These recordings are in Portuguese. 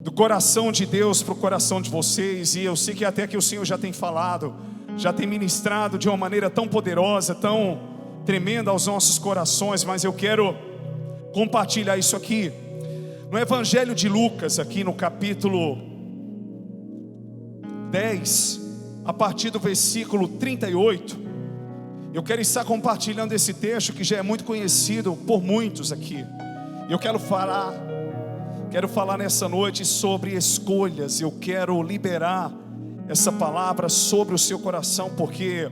do coração de Deus para o coração de vocês. E eu sei que até que o Senhor já tem falado, já tem ministrado de uma maneira tão poderosa, tão tremenda aos nossos corações, mas eu quero compartilhar isso aqui no Evangelho de Lucas, aqui no capítulo 10, a partir do versículo 38. Eu quero estar compartilhando esse texto que já é muito conhecido por muitos aqui. Eu quero falar nessa noite sobre escolhas. Eu quero liberar essa palavra sobre o seu coração, porque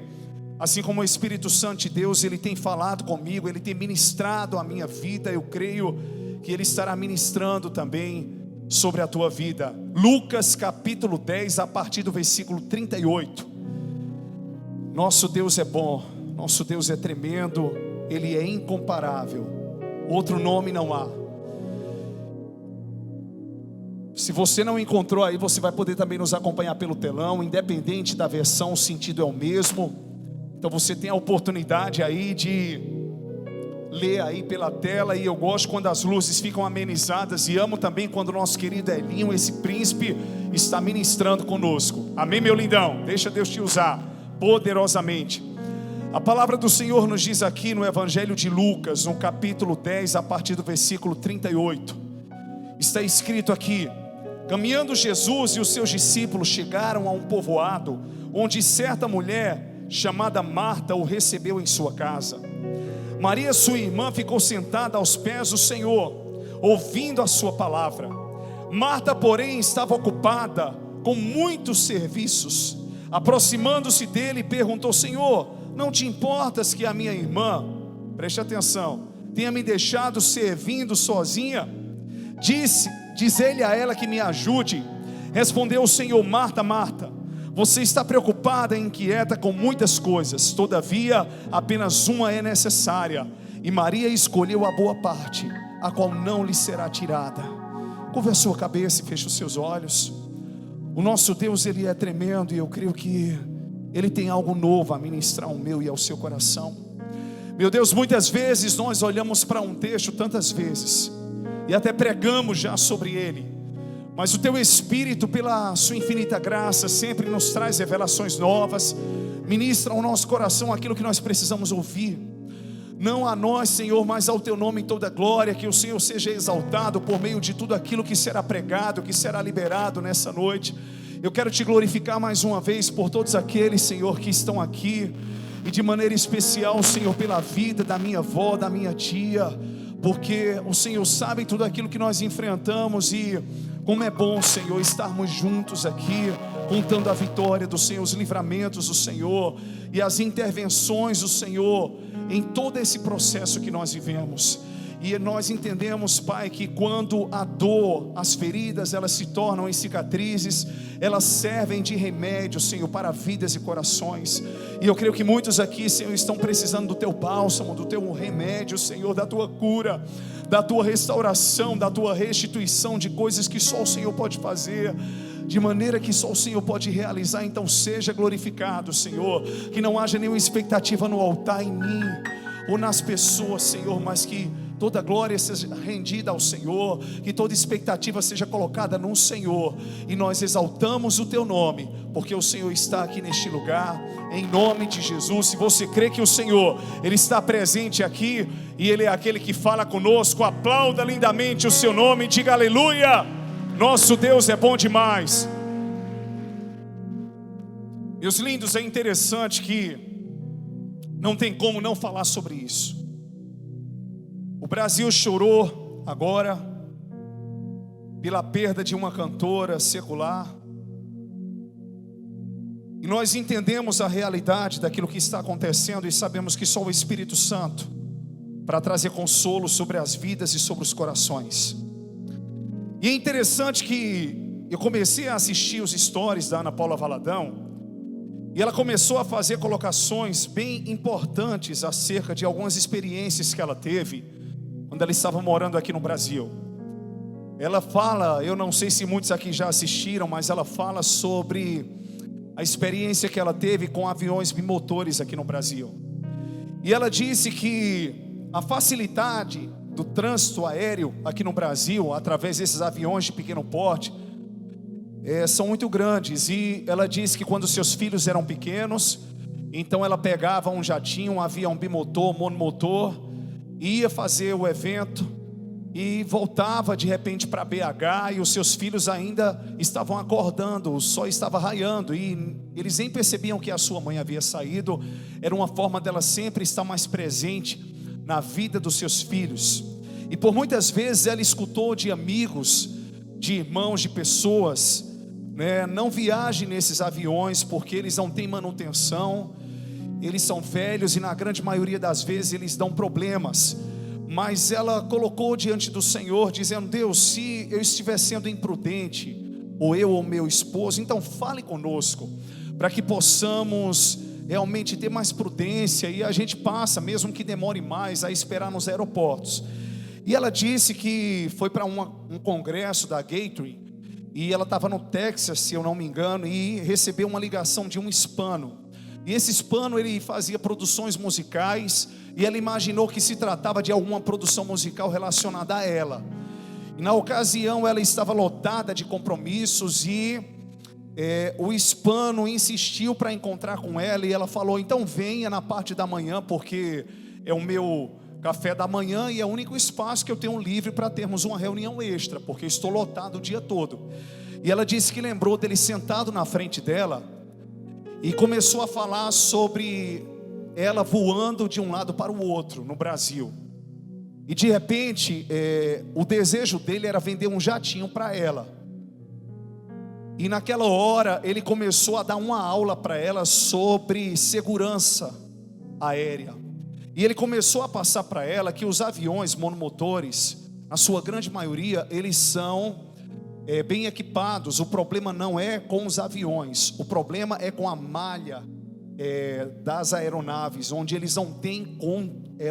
assim como o Espírito Santo de Deus, Ele tem falado comigo, Ele tem ministrado a minha vida, eu creio que Ele estará ministrando também sobre a tua vida. Lucas capítulo 10, a partir do versículo 38. Nosso Deus é bom, nosso Deus é tremendo, Ele é incomparável, outro nome não há. Se você não encontrou aí, você vai poder também nos acompanhar pelo telão, independente da versão, o sentido é o mesmo. Então você tem a oportunidade aí de ler aí pela tela. E eu gosto quando as luzes ficam amenizadas, e amo também quando o nosso querido Elinho, esse príncipe, está ministrando conosco. Amém, meu lindão? Deixa Deus te usar poderosamente. A palavra do Senhor nos diz aqui no Evangelho de Lucas, no capítulo 10, a partir do versículo 38. Está escrito aqui: caminhando Jesus e os seus discípulos chegaram a um povoado, onde certa mulher chamada Marta o recebeu em sua casa. Maria, sua irmã, ficou sentada aos pés do Senhor, ouvindo a sua palavra. Marta, porém, estava ocupada com muitos serviços. Aproximando-se dele, perguntou: Senhor, não te importas que a minha irmã, preste atenção, tenha me deixado servindo sozinha? Diz ele a ela que me ajude. Respondeu o Senhor: Marta, Marta, você está preocupada e inquieta com muitas coisas, todavia apenas uma é necessária, e Maria escolheu a boa parte, a qual não lhe será tirada. Curva a sua cabeça e feche os seus olhos. O nosso Deus, Ele é tremendo, e eu creio que Ele tem algo novo a ministrar ao meu e ao seu coração. Meu Deus, muitas vezes nós olhamos para um texto tantas vezes, e até pregamos já sobre ele, mas o teu Espírito, pela sua infinita graça, sempre nos traz revelações novas, ministra ao nosso coração aquilo que nós precisamos ouvir. Não a nós, Senhor, mas ao teu nome em toda glória. Que o Senhor seja exaltado por meio de tudo aquilo que será pregado, que será liberado nessa noite. Eu quero te glorificar mais uma vez por todos aqueles, Senhor, que estão aqui, e de maneira especial, Senhor, pela vida da minha avó, da minha tia, porque o Senhor sabe tudo aquilo que nós enfrentamos, e como é bom, Senhor, estarmos juntos aqui, contando a vitória do Senhor, os livramentos do Senhor e as intervenções do Senhor em todo esse processo que nós vivemos. E nós entendemos, Pai, que quando a dor, as feridas, elas se tornam em cicatrizes, elas servem de remédio, Senhor, para vidas e corações. E eu creio que muitos aqui, Senhor, estão precisando do teu bálsamo, do teu remédio, Senhor, da tua cura, da tua restauração, da tua restituição de coisas que só o Senhor pode fazer, de maneira que só o Senhor pode realizar. Então seja glorificado, Senhor, que não haja nenhuma expectativa no altar em mim ou nas pessoas, Senhor, mas que toda glória seja rendida ao Senhor, que toda expectativa seja colocada no Senhor, e nós exaltamos o teu nome, porque o Senhor está aqui neste lugar, em nome de Jesus. Se você crê que o Senhor, Ele está presente aqui, e Ele é aquele que fala conosco, aplauda lindamente o seu nome e diga aleluia. Nosso Deus é bom demais. Meus lindos, é interessante que não tem como não falar sobre isso. O Brasil chorou agora pela perda de uma cantora secular, e nós entendemos a realidade daquilo que está acontecendo, e sabemos que só o Espírito Santo para trazer consolo sobre as vidas e sobre os corações. E é interessante que eu comecei a assistir os stories da Ana Paula Valadão, e ela começou a fazer colocações bem importantes acerca de algumas experiências que ela teve quando ela estava morando aqui no Brasil. Ela fala, eu não sei se muitos aqui já assistiram, mas ela fala sobre a experiência que ela teve com aviões bimotores aqui no Brasil. E ela disse que a facilidade do trânsito aéreo aqui no Brasil, através desses aviões de pequeno porte, são muito grandes. E ela disse que quando seus filhos eram pequenos, então ela pegava um jatinho, um avião bimotor, monomotor, ia fazer o evento e voltava de repente para BH, e os seus filhos ainda estavam acordando, o sol estava raiando, e eles nem percebiam que a sua mãe havia saído. Era uma forma dela sempre estar mais presente na vida dos seus filhos. E por muitas vezes ela escutou de amigos, de irmãos, de pessoas, não viaje nesses aviões porque eles não têm manutenção, eles são velhos e na grande maioria das vezes eles dão problemas. Mas ela colocou diante do Senhor, dizendo: Deus, se eu estiver sendo imprudente, ou eu ou meu esposo, então fale conosco, para que possamos realmente ter mais prudência, e a gente passa, mesmo que demore mais, a esperar nos aeroportos. E ela disse que foi para um congresso da Gatorade, e ela estava no Texas, se eu não me engano, e recebeu uma ligação de um hispano. E esse hispano, ele fazia produções musicais, e ela imaginou que se tratava de alguma produção musical relacionada a ela. E na ocasião ela estava lotada de compromissos, e o hispano insistiu para encontrar com ela, e ela falou: então venha na parte da manhã, porque é o meu café da manhã e é o único espaço que eu tenho livre para termos uma reunião extra, porque estou lotado o dia todo. E ela disse que lembrou dele sentado na frente dela, e começou a falar sobre ela voando de um lado para o outro no Brasil. E de repente, o desejo dele era vender um jatinho para ela. E naquela hora, ele começou a dar uma aula para ela sobre segurança aérea. E ele começou a passar para ela que os aviões monomotores, a sua grande maioria, eles são bem equipados. O problema não é com os aviões, o problema é com a malha das aeronaves, onde eles não têm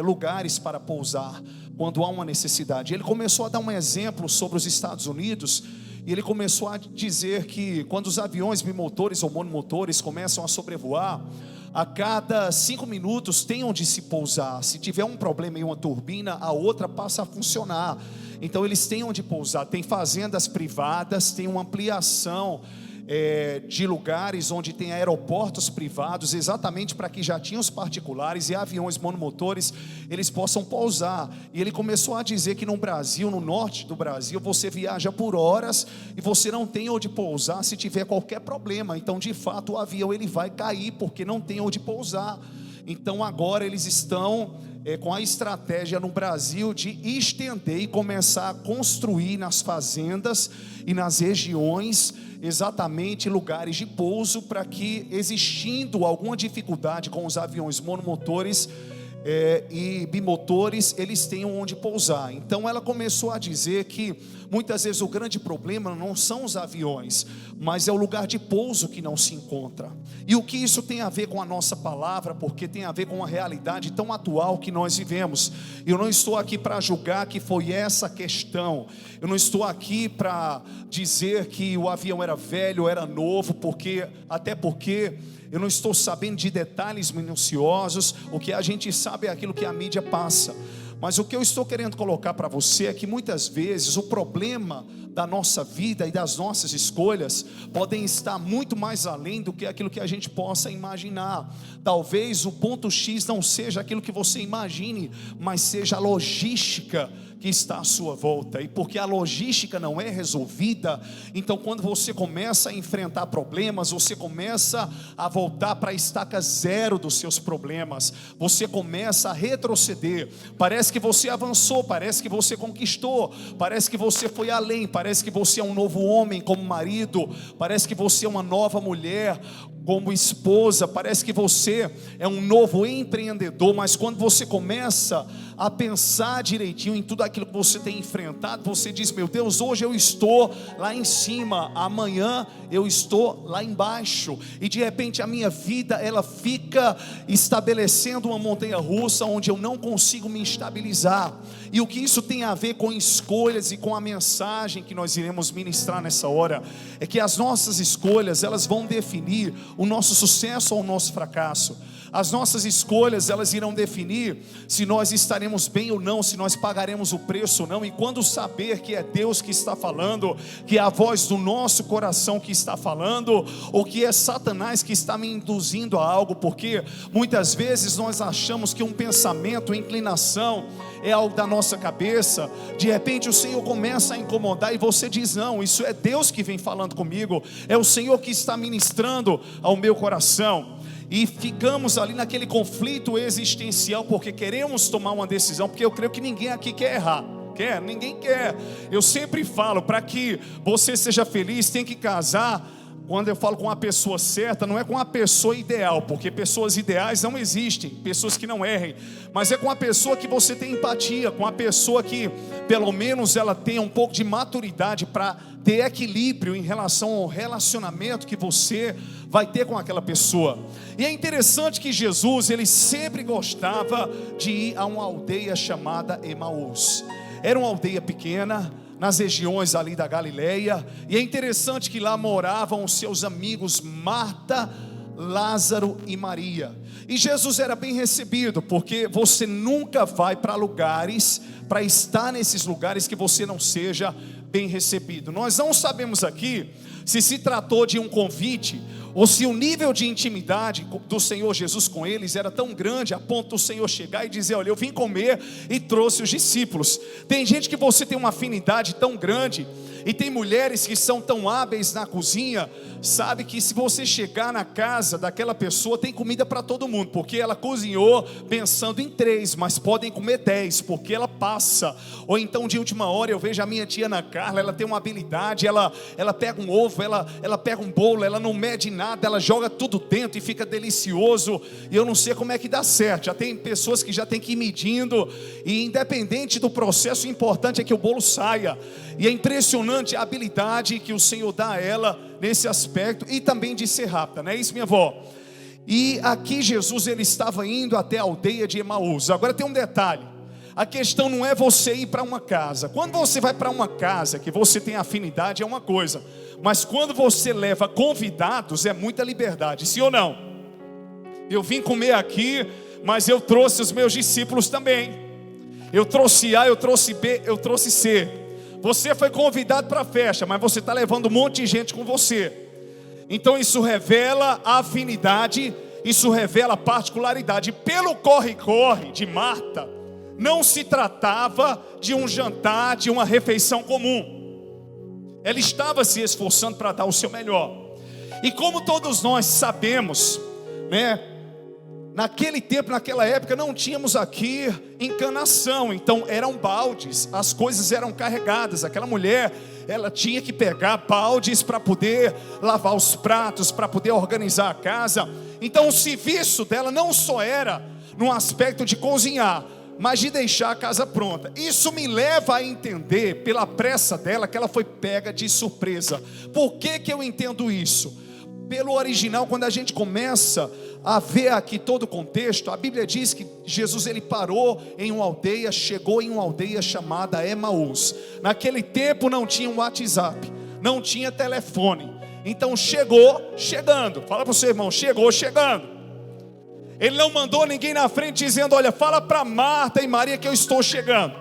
lugares para pousar quando há uma necessidade. Ele começou a dar um exemplo sobre os Estados Unidos, e ele começou a dizer que quando os aviões bimotores ou monomotores começam a sobrevoar, a cada 5 minutos tem onde se pousar. Se tiver um problema em uma turbina, a outra passa a funcionar. Então eles têm onde pousar. Tem fazendas privadas, tem uma ampliação de lugares onde tem aeroportos privados, exatamente para que jatinhos particulares e aviões monomotores eles possam pousar. E ele começou a dizer que no Brasil, no norte do Brasil, você viaja por horas e você não tem onde pousar se tiver qualquer problema. Então de fato o avião ele vai cair porque não tem onde pousar. Então agora eles estão com a estratégia no Brasil de estender e começar a construir nas fazendas e nas regiões exatamente lugares de pouso, para que, existindo alguma dificuldade com os aviões monomotores e bimotores, eles tenham onde pousar. Então ela começou a dizer que muitas vezes o grande problema não são os aviões, mas é o lugar de pouso que não se encontra. E o que isso tem a ver com a nossa palavra? Porque tem a ver com uma realidade tão atual que nós vivemos. Eu não estou aqui para julgar que foi essa questão, eu não estou aqui para dizer que o avião era velho, era novo, até porque eu não estou sabendo de detalhes minuciosos. O que a gente sabe é aquilo que a mídia passa. Mas o que eu estou querendo colocar para você é que muitas vezes o problema da nossa vida e das nossas escolhas podem estar muito mais além do que aquilo que a gente possa imaginar. Talvez o ponto X não seja aquilo que você imagine, mas seja a logística que está à sua volta. E porque a logística não é resolvida, então quando você começa a enfrentar problemas, você começa a voltar para a estaca zero dos seus problemas, você começa a retroceder. Parece que você avançou, parece que você conquistou, parece que você foi além, parece que você é um novo homem como marido, parece que você é uma nova mulher como esposa, parece que você é um novo empreendedor. Mas quando você começa a pensar direitinho em tudo aquilo que você tem enfrentado, você diz: meu Deus, hoje eu estou lá em cima, amanhã eu estou lá embaixo. E de repente a minha vida, ela fica estabelecendo uma montanha russa onde eu não consigo me estabilizar. E o que isso tem a ver com escolhas e com a mensagem que nós iremos ministrar nessa hora, é que as nossas escolhas, elas vão definir o nosso sucesso ou o nosso fracasso. As nossas escolhas, elas irão definir se nós estaremos bem ou não, se nós pagaremos o preço ou não. E quando saber que é Deus que está falando, que é a voz do nosso coração que está falando, ou que é Satanás que está me induzindo a algo, porque muitas vezes nós achamos que um pensamento, uma inclinação é algo da nossa cabeça. De repente o Senhor começa a incomodar e você diz: não, isso é Deus que vem falando comigo, é o Senhor que está ministrando ao meu coração. E ficamos ali naquele conflito existencial, porque queremos tomar uma decisão, porque eu creio que ninguém aqui quer errar. Quer? Ninguém quer. Eu sempre falo, para que você seja feliz, tem que casar. Quando eu falo com a pessoa certa, não é com a pessoa ideal, porque pessoas ideais não existem, pessoas que não errem, mas é com a pessoa que você tem empatia, com a pessoa que pelo menos ela tenha um pouco de maturidade para ter equilíbrio em relação ao relacionamento que você vai ter com aquela pessoa. E é interessante que Jesus, ele sempre gostava de ir a uma aldeia chamada Emaús. Era uma aldeia pequena, nas regiões ali da Galileia, e é interessante que lá moravam os seus amigos Marta, Lázaro e Maria. E Jesus era bem recebido, porque você nunca vai para lugares, para estar nesses lugares que você não seja bem recebido. Nós não sabemos aqui se tratou de um convite, ou se o nível de intimidade do Senhor Jesus com eles era tão grande, a ponto do Senhor chegar e dizer: olha, eu vim comer e trouxe os discípulos. Tem gente que você tem uma afinidade tão grande, e tem mulheres que são tão hábeis na cozinha, sabe que se você chegar na casa daquela pessoa, tem comida para todo mundo, porque ela cozinhou pensando em 3, mas podem comer 10, porque ela passa. Ou então de última hora, eu vejo a minha tia Ana Carla, ela tem uma habilidade, ela pega um ovo, ela pega um bolo, ela não mede nada, ela joga tudo dentro e fica delicioso, e eu não sei como é que dá certo. Já tem pessoas que já tem que ir medindo, e independente do processo, o importante é que o bolo saia. E é impressionante a habilidade que o Senhor dá a ela nesse aspecto, e também de ser rápida, não é isso, minha avó? E aqui Jesus, ele estava indo até a aldeia de Emaús. Agora tem um detalhe: a questão não é você ir para uma casa. Quando você vai para uma casa que você tem afinidade, é uma coisa, mas quando você leva convidados, é muita liberdade, sim ou não? Eu vim comer aqui, mas eu trouxe os meus discípulos também. Eu trouxe A, eu trouxe B, eu trouxe C. Você foi convidado para a festa, mas você está levando um monte de gente com você. Então isso revela a afinidade, isso revela a particularidade. Pelo corre-corre de Marta, não se tratava de um jantar, de uma refeição comum. Ela estava se esforçando para dar o seu melhor. E como todos nós sabemos, né? Naquele tempo, naquela época, não tínhamos aqui encanação, então eram baldes, as coisas eram carregadas. Aquela mulher, ela tinha que pegar baldes para poder lavar os pratos, para poder organizar a casa. Então o serviço dela não só era no aspecto de cozinhar, mas de deixar a casa pronta. Isso me leva a entender, pela pressa dela, que ela foi pega de surpresa. Por que eu entendo isso? Pelo original, quando a gente começa a ver aqui todo o contexto, a Bíblia diz que Jesus, ele parou em uma aldeia, chegou em uma aldeia chamada Emaús. Naquele tempo não tinha um WhatsApp, não tinha telefone, então chegou chegando. Fala para o seu irmão: chegou chegando. Ele não mandou ninguém na frente dizendo: olha, fala para Marta e Maria que eu estou chegando.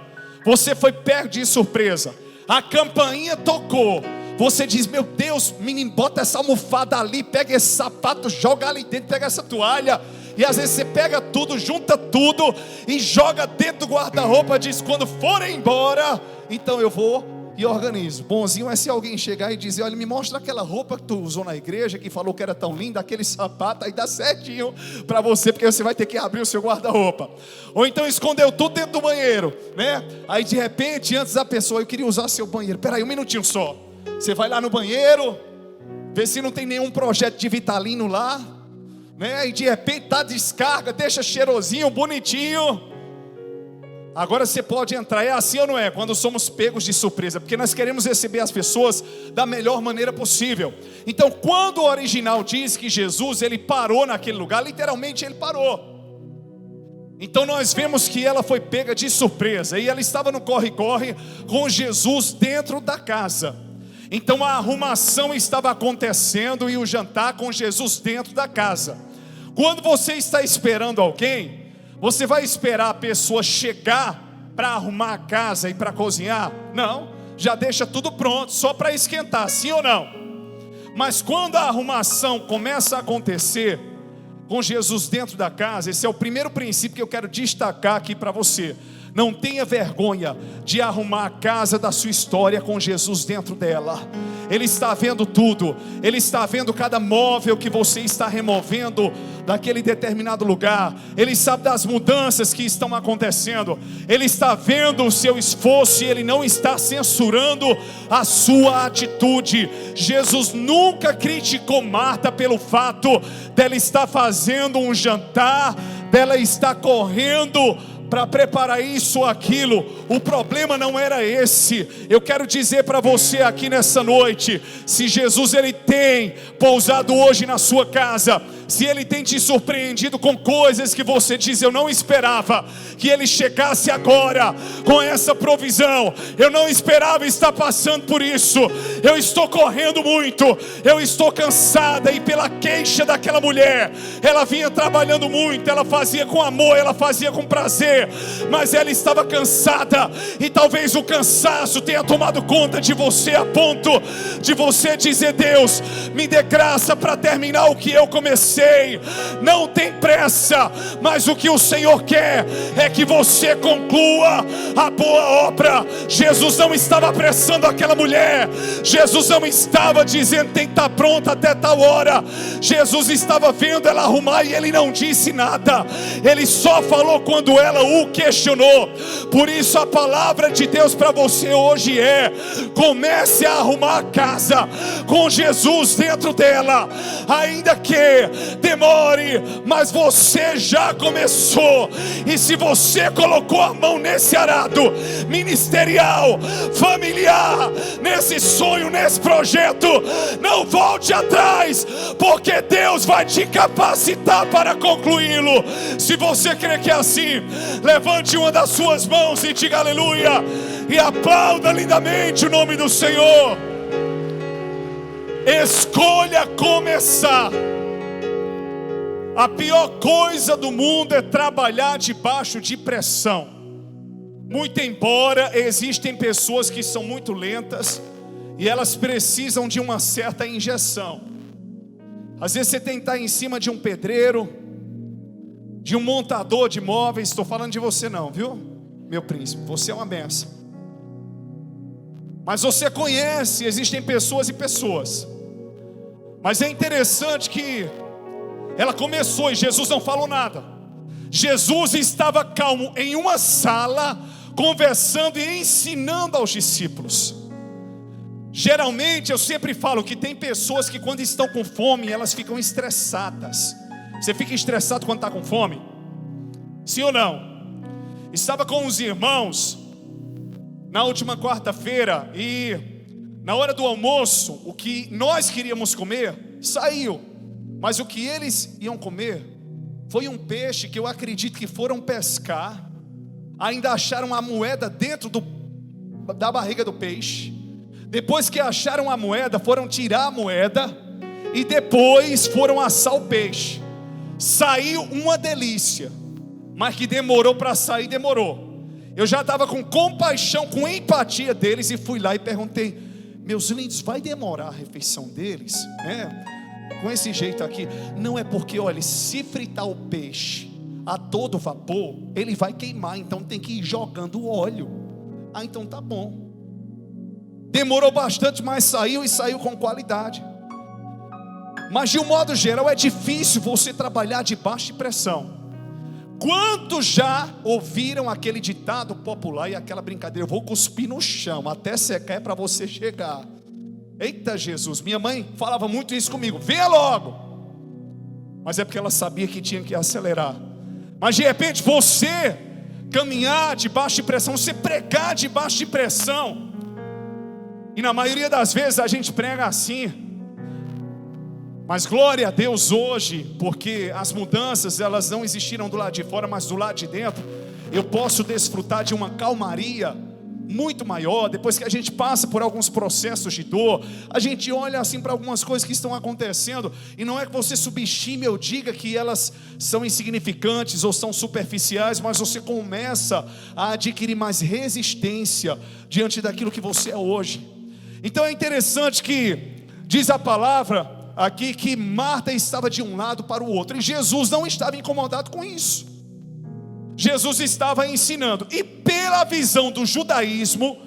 Você foi pego de surpresa. A campainha tocou. Você diz: meu Deus, menino, bota essa almofada ali, pega esse sapato, joga ali dentro, pega essa toalha. E às vezes você pega tudo, junta tudo e joga dentro do guarda-roupa. Diz: quando forem embora, então eu vou e organizo. Bonzinho é se alguém chegar e dizer: olha, me mostra aquela roupa que tu usou na igreja, que falou que era tão linda, aquele sapato, aí dá certinho para você, porque você vai ter que abrir o seu guarda-roupa. Ou então escondeu tudo dentro do banheiro, né? Aí de repente, antes da pessoa: eu queria usar seu banheiro. Peraí, um minutinho só. Você vai lá no banheiro, vê se não tem nenhum projeto de Vitalino lá, né? E de repente tá descarga, deixa cheirosinho, bonitinho. Agora você pode entrar. É assim ou não é? Quando somos pegos de surpresa, porque nós queremos receber as pessoas da melhor maneira possível. Então quando o original diz que Jesus, ele parou naquele lugar, literalmente ele parou. Então nós vemos que ela foi pega de surpresa, e ela estava no corre-corre com Jesus dentro da casa. Então a arrumação estava acontecendo, e o jantar com Jesus dentro da casa. Quando você está esperando alguém, você vai esperar a pessoa chegar para arrumar a casa e para cozinhar? Não, já deixa tudo pronto, só para esquentar, sim ou não? Mas quando a arrumação começa a acontecer com Jesus dentro da casa, esse é o primeiro princípio que eu quero destacar aqui para você. Não tenha vergonha de arrumar a casa da sua história com Jesus dentro dela. Ele está vendo tudo. Ele está vendo cada móvel que você está removendo daquele determinado lugar. Ele sabe das mudanças que estão acontecendo. Ele está vendo o seu esforço e Ele não está censurando a sua atitude. Jesus nunca criticou Marta pelo fato dela estar fazendo um jantar, dela estar correndo para preparar isso ou aquilo. O problema não era esse. Eu quero dizer para você aqui nessa noite, se Jesus ele tem pousado hoje na sua casa, se Ele tem te surpreendido com coisas que você diz, eu não esperava que Ele chegasse agora com essa provisão, eu não esperava estar passando por isso, eu estou correndo muito, eu estou cansada, e pela queixa daquela mulher, ela vinha trabalhando muito, ela fazia com amor, ela fazia com prazer, mas ela estava cansada, e talvez o cansaço tenha tomado conta de você, a ponto de você dizer, Deus, me dê graça para terminar o que eu comecei. Não tem pressa, mas o que o Senhor quer é que você conclua a boa obra. Jesus não estava apressando aquela mulher, Jesus não estava dizendo tem que estar pronta até tal hora. Jesus estava vendo ela arrumar e Ele não disse nada, Ele só falou quando ela o questionou. Por isso a palavra de Deus para você hoje é: comece a arrumar a casa com Jesus dentro dela, ainda que demore, mas você já começou. E se você colocou a mão nesse arado ministerial, familiar, nesse sonho, nesse projeto, não volte atrás, porque Deus vai te capacitar para concluí-lo. Se você crê que é assim, levante uma das suas mãos e diga aleluia, e aplauda lindamente o nome do Senhor. Escolha começar. A pior coisa do mundo é trabalhar debaixo de pressão. Muito embora existem pessoas que são muito lentas e elas precisam de uma certa injeção. Às vezes você tem que estar em cima de um pedreiro, de um montador de móveis. Estou falando de você não, viu, meu príncipe? Você é uma benção. Mas você conhece, existem pessoas e pessoas. Mas é interessante que ela começou e Jesus não falou nada. Jesus estava calmo em uma sala, conversando e ensinando aos discípulos. Geralmente eu sempre falo que tem pessoas que quando estão com fome, elas ficam estressadas. Você fica estressado quando está com fome? Sim ou não? Estava com os irmãos na última quarta-feira e na hora do almoço, o que nós queríamos comer saiu, mas o que eles iam comer foi um peixe que eu acredito que foram pescar, ainda acharam a moeda dentro da barriga do peixe. Depois que acharam a moeda, foram tirar a moeda e depois foram assar o peixe. Saiu uma delícia, mas que demorou para sair, demorou. Eu já estava com compaixão, com empatia deles e fui lá e perguntei: meus lindos, vai demorar a refeição deles, né? Com esse jeito aqui. Não, é porque, olha, se fritar o peixe a todo vapor, ele vai queimar, então tem que ir jogando óleo. Ah, então tá bom. Demorou bastante, mas saiu, e saiu com qualidade. Mas de um modo geral é difícil você trabalhar debaixo de pressão. Quantos já ouviram aquele ditado popular e aquela brincadeira: eu vou cuspir no chão até secar, é para você chegar. Eita Jesus, minha mãe falava muito isso comigo: venha logo. Mas é porque ela sabia que tinha que acelerar. Mas de repente você caminhar debaixo de pressão, você pregar debaixo de pressão, e na maioria das vezes a gente prega assim. Mas glória a Deus hoje, porque as mudanças elas não existiram do lado de fora, mas do lado de dentro. Eu posso desfrutar de uma calmaria muito maior, depois que a gente passa por alguns processos de dor, a gente olha assim para algumas coisas que estão acontecendo, e não é que você subestime ou diga que elas são insignificantes ou são superficiais, mas você começa a adquirir mais resistência diante daquilo que você é hoje. Então é interessante que diz a palavra aqui que Marta estava de um lado para o outro, e Jesus não estava incomodado com isso. Jesus estava ensinando, e pela visão do judaísmo,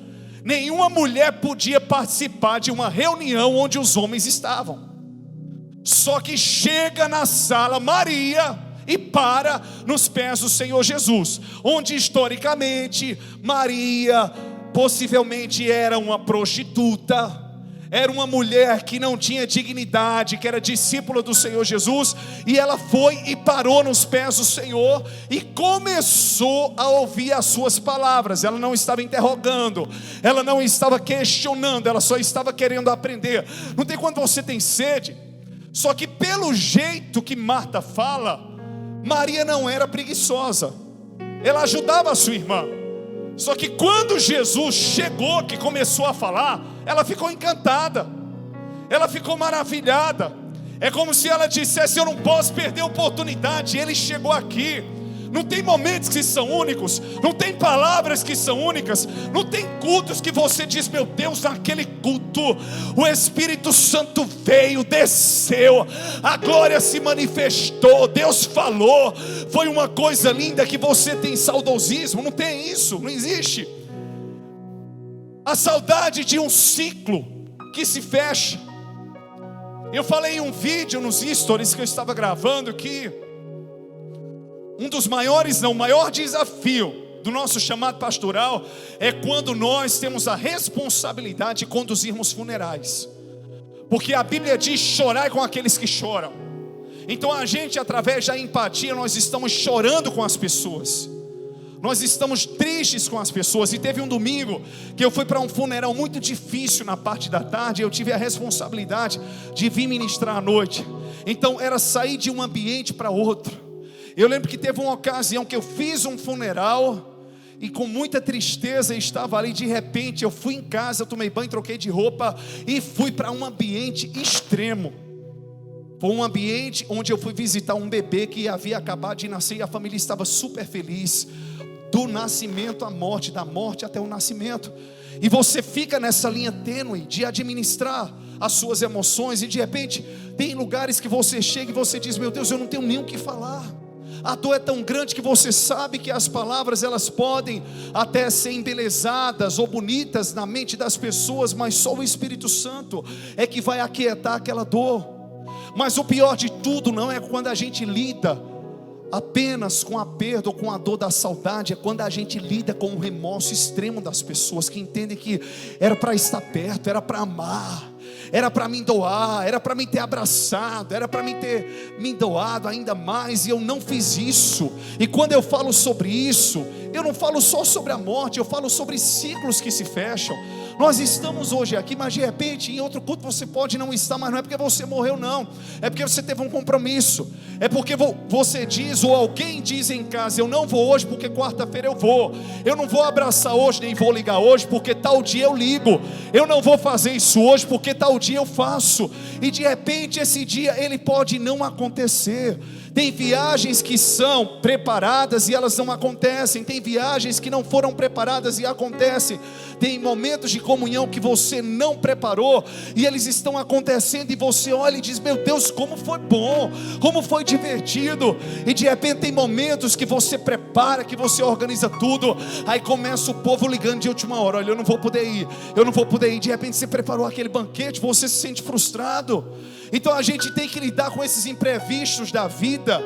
nenhuma mulher podia participar de uma reunião onde os homens estavam. Só que chega na sala Maria e para nos pés do Senhor Jesus, onde historicamente Maria possivelmente era uma prostituta, era uma mulher que não tinha dignidade, que era discípula do Senhor Jesus, e ela foi e parou nos pés do Senhor e começou a ouvir as suas palavras. Ela não estava interrogando, ela não estava questionando, ela só estava querendo aprender. Não tem quando você tem sede? Só que pelo jeito que Marta fala, Maria não era preguiçosa, ela ajudava a sua irmã. Só que quando Jesus chegou, que começou a falar, ela ficou encantada, ela ficou maravilhada. É como se ela dissesse: eu não posso perder a oportunidade, ele chegou aqui. Não tem momentos que são únicos, não tem palavras que são únicas, não tem cultos que você diz: meu Deus, naquele culto o Espírito Santo veio, desceu, a glória se manifestou, Deus falou, foi uma coisa linda, que você tem saudosismo. Não tem isso, não existe. A saudade de um ciclo que se fecha. Eu falei em um vídeo nos stories que eu estava gravando que um dos maiores, não, o maior desafio do nosso chamado pastoral é quando nós temos a responsabilidade de conduzirmos funerais. Porque a Bíblia diz: chorai com aqueles que choram. Então a gente, através da empatia, nós estamos chorando com as pessoas, nós estamos tristes com as pessoas. E teve um domingo que eu fui para um funeral muito difícil na parte da tarde, eu tive a responsabilidade de vir ministrar à noite. Então era sair de um ambiente para outro. Eu lembro que teve uma ocasião que eu fiz um funeral e com muita tristeza estava ali. De repente eu fui em casa, eu tomei banho, troquei de roupa e fui para um ambiente extremo. Foi um ambiente onde eu fui visitar um bebê que havia acabado de nascer, e a família estava super feliz, do nascimento à morte, da morte até o nascimento. E você fica nessa linha tênue de administrar as suas emoções, e de repente tem lugares que você chega e você diz: meu Deus, eu não tenho nem o que falar. A dor é tão grande que você sabe que as palavras, elas podem até ser embelezadas ou bonitas na mente das pessoas, mas só o Espírito Santo é que vai aquietar aquela dor. Mas o pior de tudo não é quando a gente lida apenas com a perda ou com a dor da saudade, é quando a gente lida com o remorso extremo das pessoas que entendem que era para estar perto, era para amar, era para me doar, era para me ter abraçado, era para me ter me doado ainda mais, e eu não fiz isso. E quando eu falo sobre isso, eu não falo só sobre a morte, eu falo sobre ciclos que se fecham. Nós estamos hoje aqui, mas de repente em outro culto você pode não estar, mas não é porque você morreu não, é porque você teve um compromisso, é porque você diz, ou alguém diz em casa: eu não vou hoje porque quarta-feira eu não vou abraçar hoje, nem vou ligar hoje porque tal dia eu ligo, eu não vou fazer isso hoje porque tal dia eu faço. E de repente esse dia ele pode não acontecer. Tem viagens que são preparadas e elas não acontecem. Tem viagens que não foram preparadas e acontecem. Tem momentos de comunhão que você não preparou e eles estão acontecendo, e você olha e diz: meu Deus, como foi bom, como foi divertido. E de repente tem momentos que você prepara, que você organiza tudo, aí começa o povo ligando de última hora: olha, eu não vou poder ir, eu não vou poder ir. De repente você preparou aquele banquete, você se sente frustrado. Então a gente tem que lidar com esses imprevistos da vida.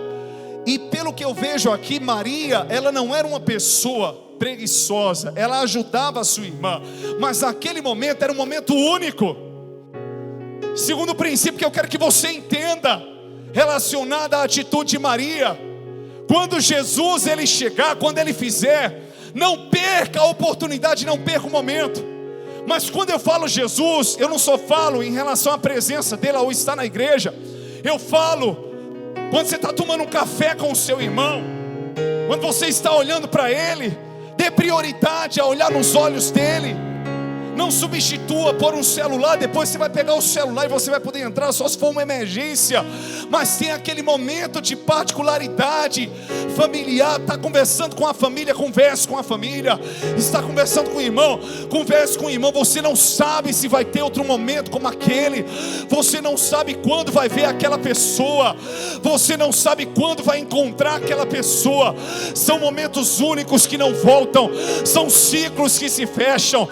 E pelo que eu vejo aqui, Maria, ela não era uma pessoa preguiçosa, ela ajudava a sua irmã, mas naquele momento era um momento único. Segundo princípio que eu quero que você entenda, relacionado à atitude de Maria: quando Jesus ele chegar, quando ele fizer, não perca a oportunidade, não perca o momento. Mas quando eu falo Jesus, eu não só falo em relação à presença dele ao estar na igreja. Eu falo quando você está tomando um café com o seu irmão, quando você está olhando para ele, Dê prioridade a olhar nos olhos dele. Não substitua por um celular. Depois você vai pegar o celular e você vai poder entrar só se for uma emergência. Mas tem aquele momento de particularidade familiar. Está conversando com a família, converse com a família. Está conversando com o irmão, converse com o irmão. Você não sabe se vai ter outro momento como aquele. Você não sabe quando vai ver aquela pessoa. Você não sabe quando vai encontrar aquela pessoa. São momentos únicos que não voltam. São ciclos que se fecham.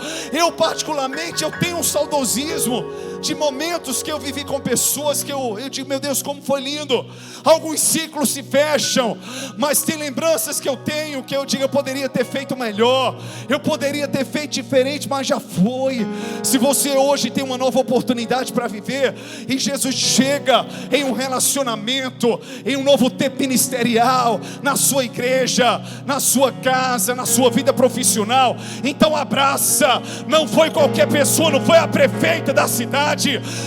Particularmente eu tenho um saudosismo de momentos que eu vivi com pessoas que eu digo, meu Deus, como foi lindo. Alguns ciclos se fecham, mas tem lembranças que eu tenho, que eu digo, eu poderia ter feito melhor, eu poderia ter feito diferente, mas já foi. Se você hoje tem uma nova oportunidade para viver, e Jesus chega em um relacionamento, em um novo tempo ministerial, na sua igreja, na sua casa, na sua vida profissional, então abraça. Não foi qualquer pessoa, não foi a prefeita da cidade,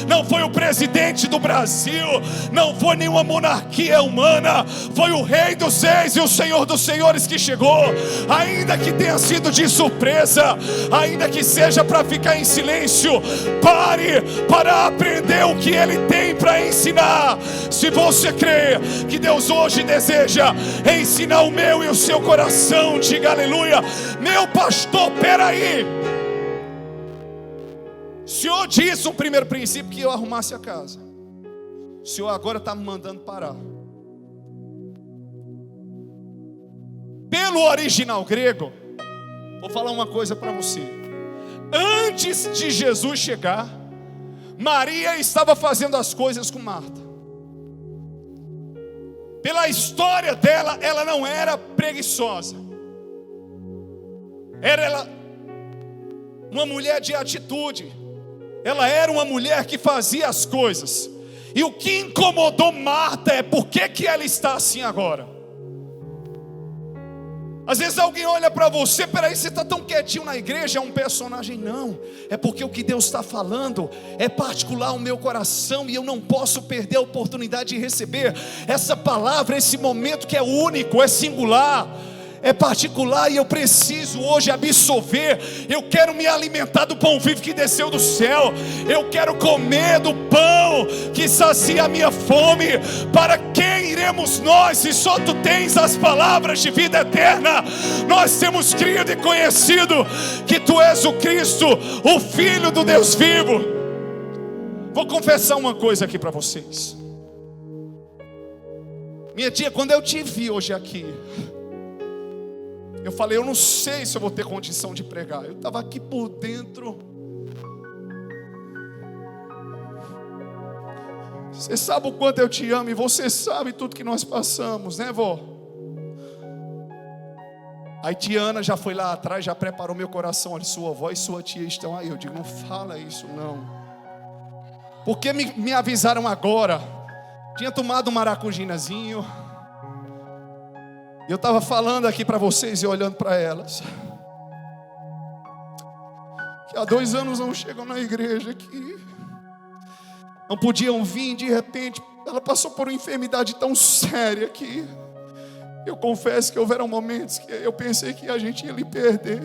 não foi o presidente do Brasil, não foi nenhuma monarquia humana, foi o Rei dos Reis e o Senhor dos Senhores que chegou. Ainda que tenha sido de surpresa, ainda que seja para ficar em silêncio, pare para aprender o que Ele tem para ensinar. Se você crê que Deus hoje deseja ensinar o meu e o seu coração, diga aleluia. Meu pastor, peraí, o Senhor disse um primeiro princípio, que eu arrumasse a casa. O Senhor agora está me mandando parar. Pelo original grego, vou falar uma coisa para você. Antes de Jesus chegar, Maria estava fazendo as coisas com Marta. Pela história dela, ela não era preguiçosa. Era ela uma mulher de atitude. Ela era uma mulher que fazia as coisas. E o que incomodou Marta é por que ela está assim agora. Às vezes alguém olha para você, peraí, você está tão quietinho na igreja, é um personagem. Não, é porque o que Deus está falando é particular ao meu coração, e eu não posso perder a oportunidade de receber essa palavra, esse momento que é único, é singular, é particular, e eu preciso hoje absorver. Eu quero me alimentar do pão vivo que desceu do céu. Eu quero comer do pão que sacia a minha fome. Para quem iremos nós, se só tu tens as palavras de vida eterna? Nós temos crido e conhecido que tu és o Cristo, o Filho do Deus vivo. Vou confessar uma coisa aqui para vocês. Minha tia, quando eu te vi hoje aqui, eu falei, eu não sei se eu vou ter condição de pregar. Eu estava aqui por dentro. Você sabe o quanto eu te amo, e você sabe tudo que nós passamos, né, vó? Aí Tiana já foi lá atrás, já preparou meu coração. Olha, sua avó e sua tia estão aí. Eu digo, não fala isso não. Porque me avisaram agora. Tinha tomado um maracujinazinho. Eu estava falando aqui para vocês e olhando para elas, que há 2 anos não chegam na igreja aqui, não podiam vir. De repente ela passou por uma enfermidade tão séria que eu confesso que houveram momentos que eu pensei que a gente ia lhe perder,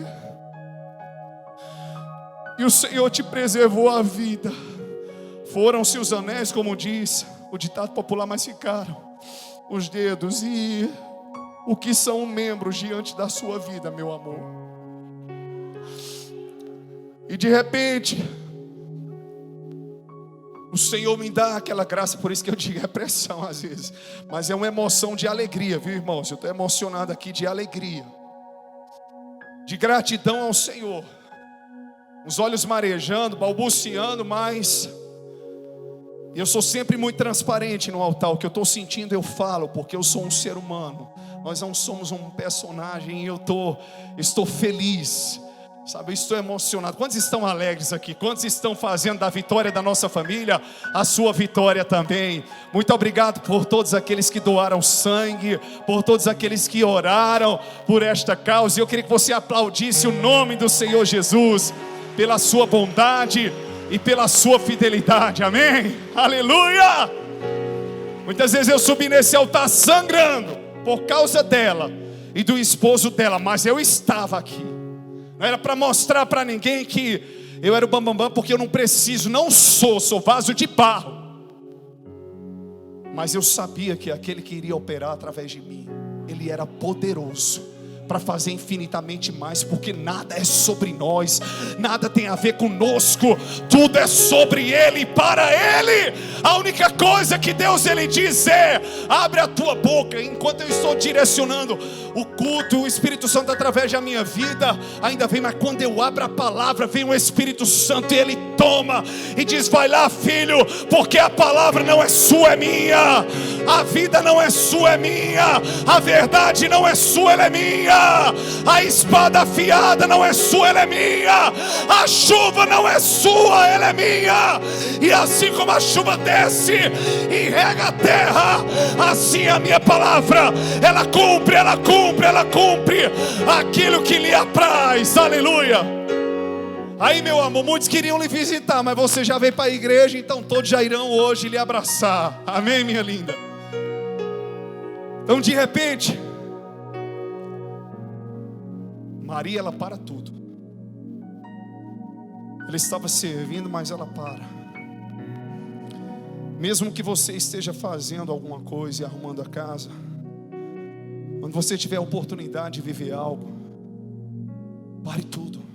e o Senhor te preservou a vida. Foram-se os anéis, como diz o ditado popular, mas ficaram os dedos. E o que são membros diante da sua vida, meu amor? E de repente o Senhor me dá aquela graça. Por isso que eu digo, é pressão às vezes, mas é uma emoção de alegria, viu, irmãos? Eu estou emocionado aqui de alegria, de gratidão ao Senhor. Os olhos marejando, balbuciando, mas eu sou sempre muito transparente no altar. O que eu estou sentindo eu falo, porque eu sou um ser humano. Nós não somos um personagem. E eu estou feliz, sabe? Eu estou emocionado. Quantos estão alegres aqui? Quantos estão fazendo da vitória da nossa família a sua vitória também? Muito obrigado por todos aqueles que doaram sangue, por todos aqueles que oraram por esta causa. E eu queria que você aplaudisse o nome do Senhor Jesus pela sua bondade e pela sua fidelidade, amém? Aleluia! Muitas vezes eu subi nesse altar sangrando por causa dela, e do esposo dela, mas eu estava aqui. Não era para mostrar para ninguém que eu era o bambambam, porque eu não preciso, não sou vaso de barro. Mas eu sabia que aquele que iria operar através de mim, ele era poderoso para fazer infinitamente mais, porque nada é sobre nós, nada tem a ver conosco, tudo é sobre Ele e para Ele. A única coisa que Deus Ele diz é: abre a tua boca. Enquanto eu estou direcionando o culto, o Espírito Santo através da minha vida ainda vem, mas quando eu abro a palavra, vem o Espírito Santo e Ele toma e diz: vai lá, filho, porque a palavra não é sua, é minha. A vida não é sua, é minha. A verdade não é sua, ela é minha. A espada afiada não é sua, ela é minha. A chuva não é sua, ela é minha. E assim como a chuva desce e rega a terra, assim a minha palavra, ela cumpre aquilo que lhe apraz. Aleluia. Aí, meu amor, muitos queriam lhe visitar, mas você já veio para a igreja, então todos já irão hoje lhe abraçar. Amém, minha linda? Então, de repente, Maria, ela para tudo. Ela estava servindo, mas ela para. Mesmo que você esteja fazendo alguma coisa e arrumando a casa, quando você tiver a oportunidade de viver algo, pare tudo.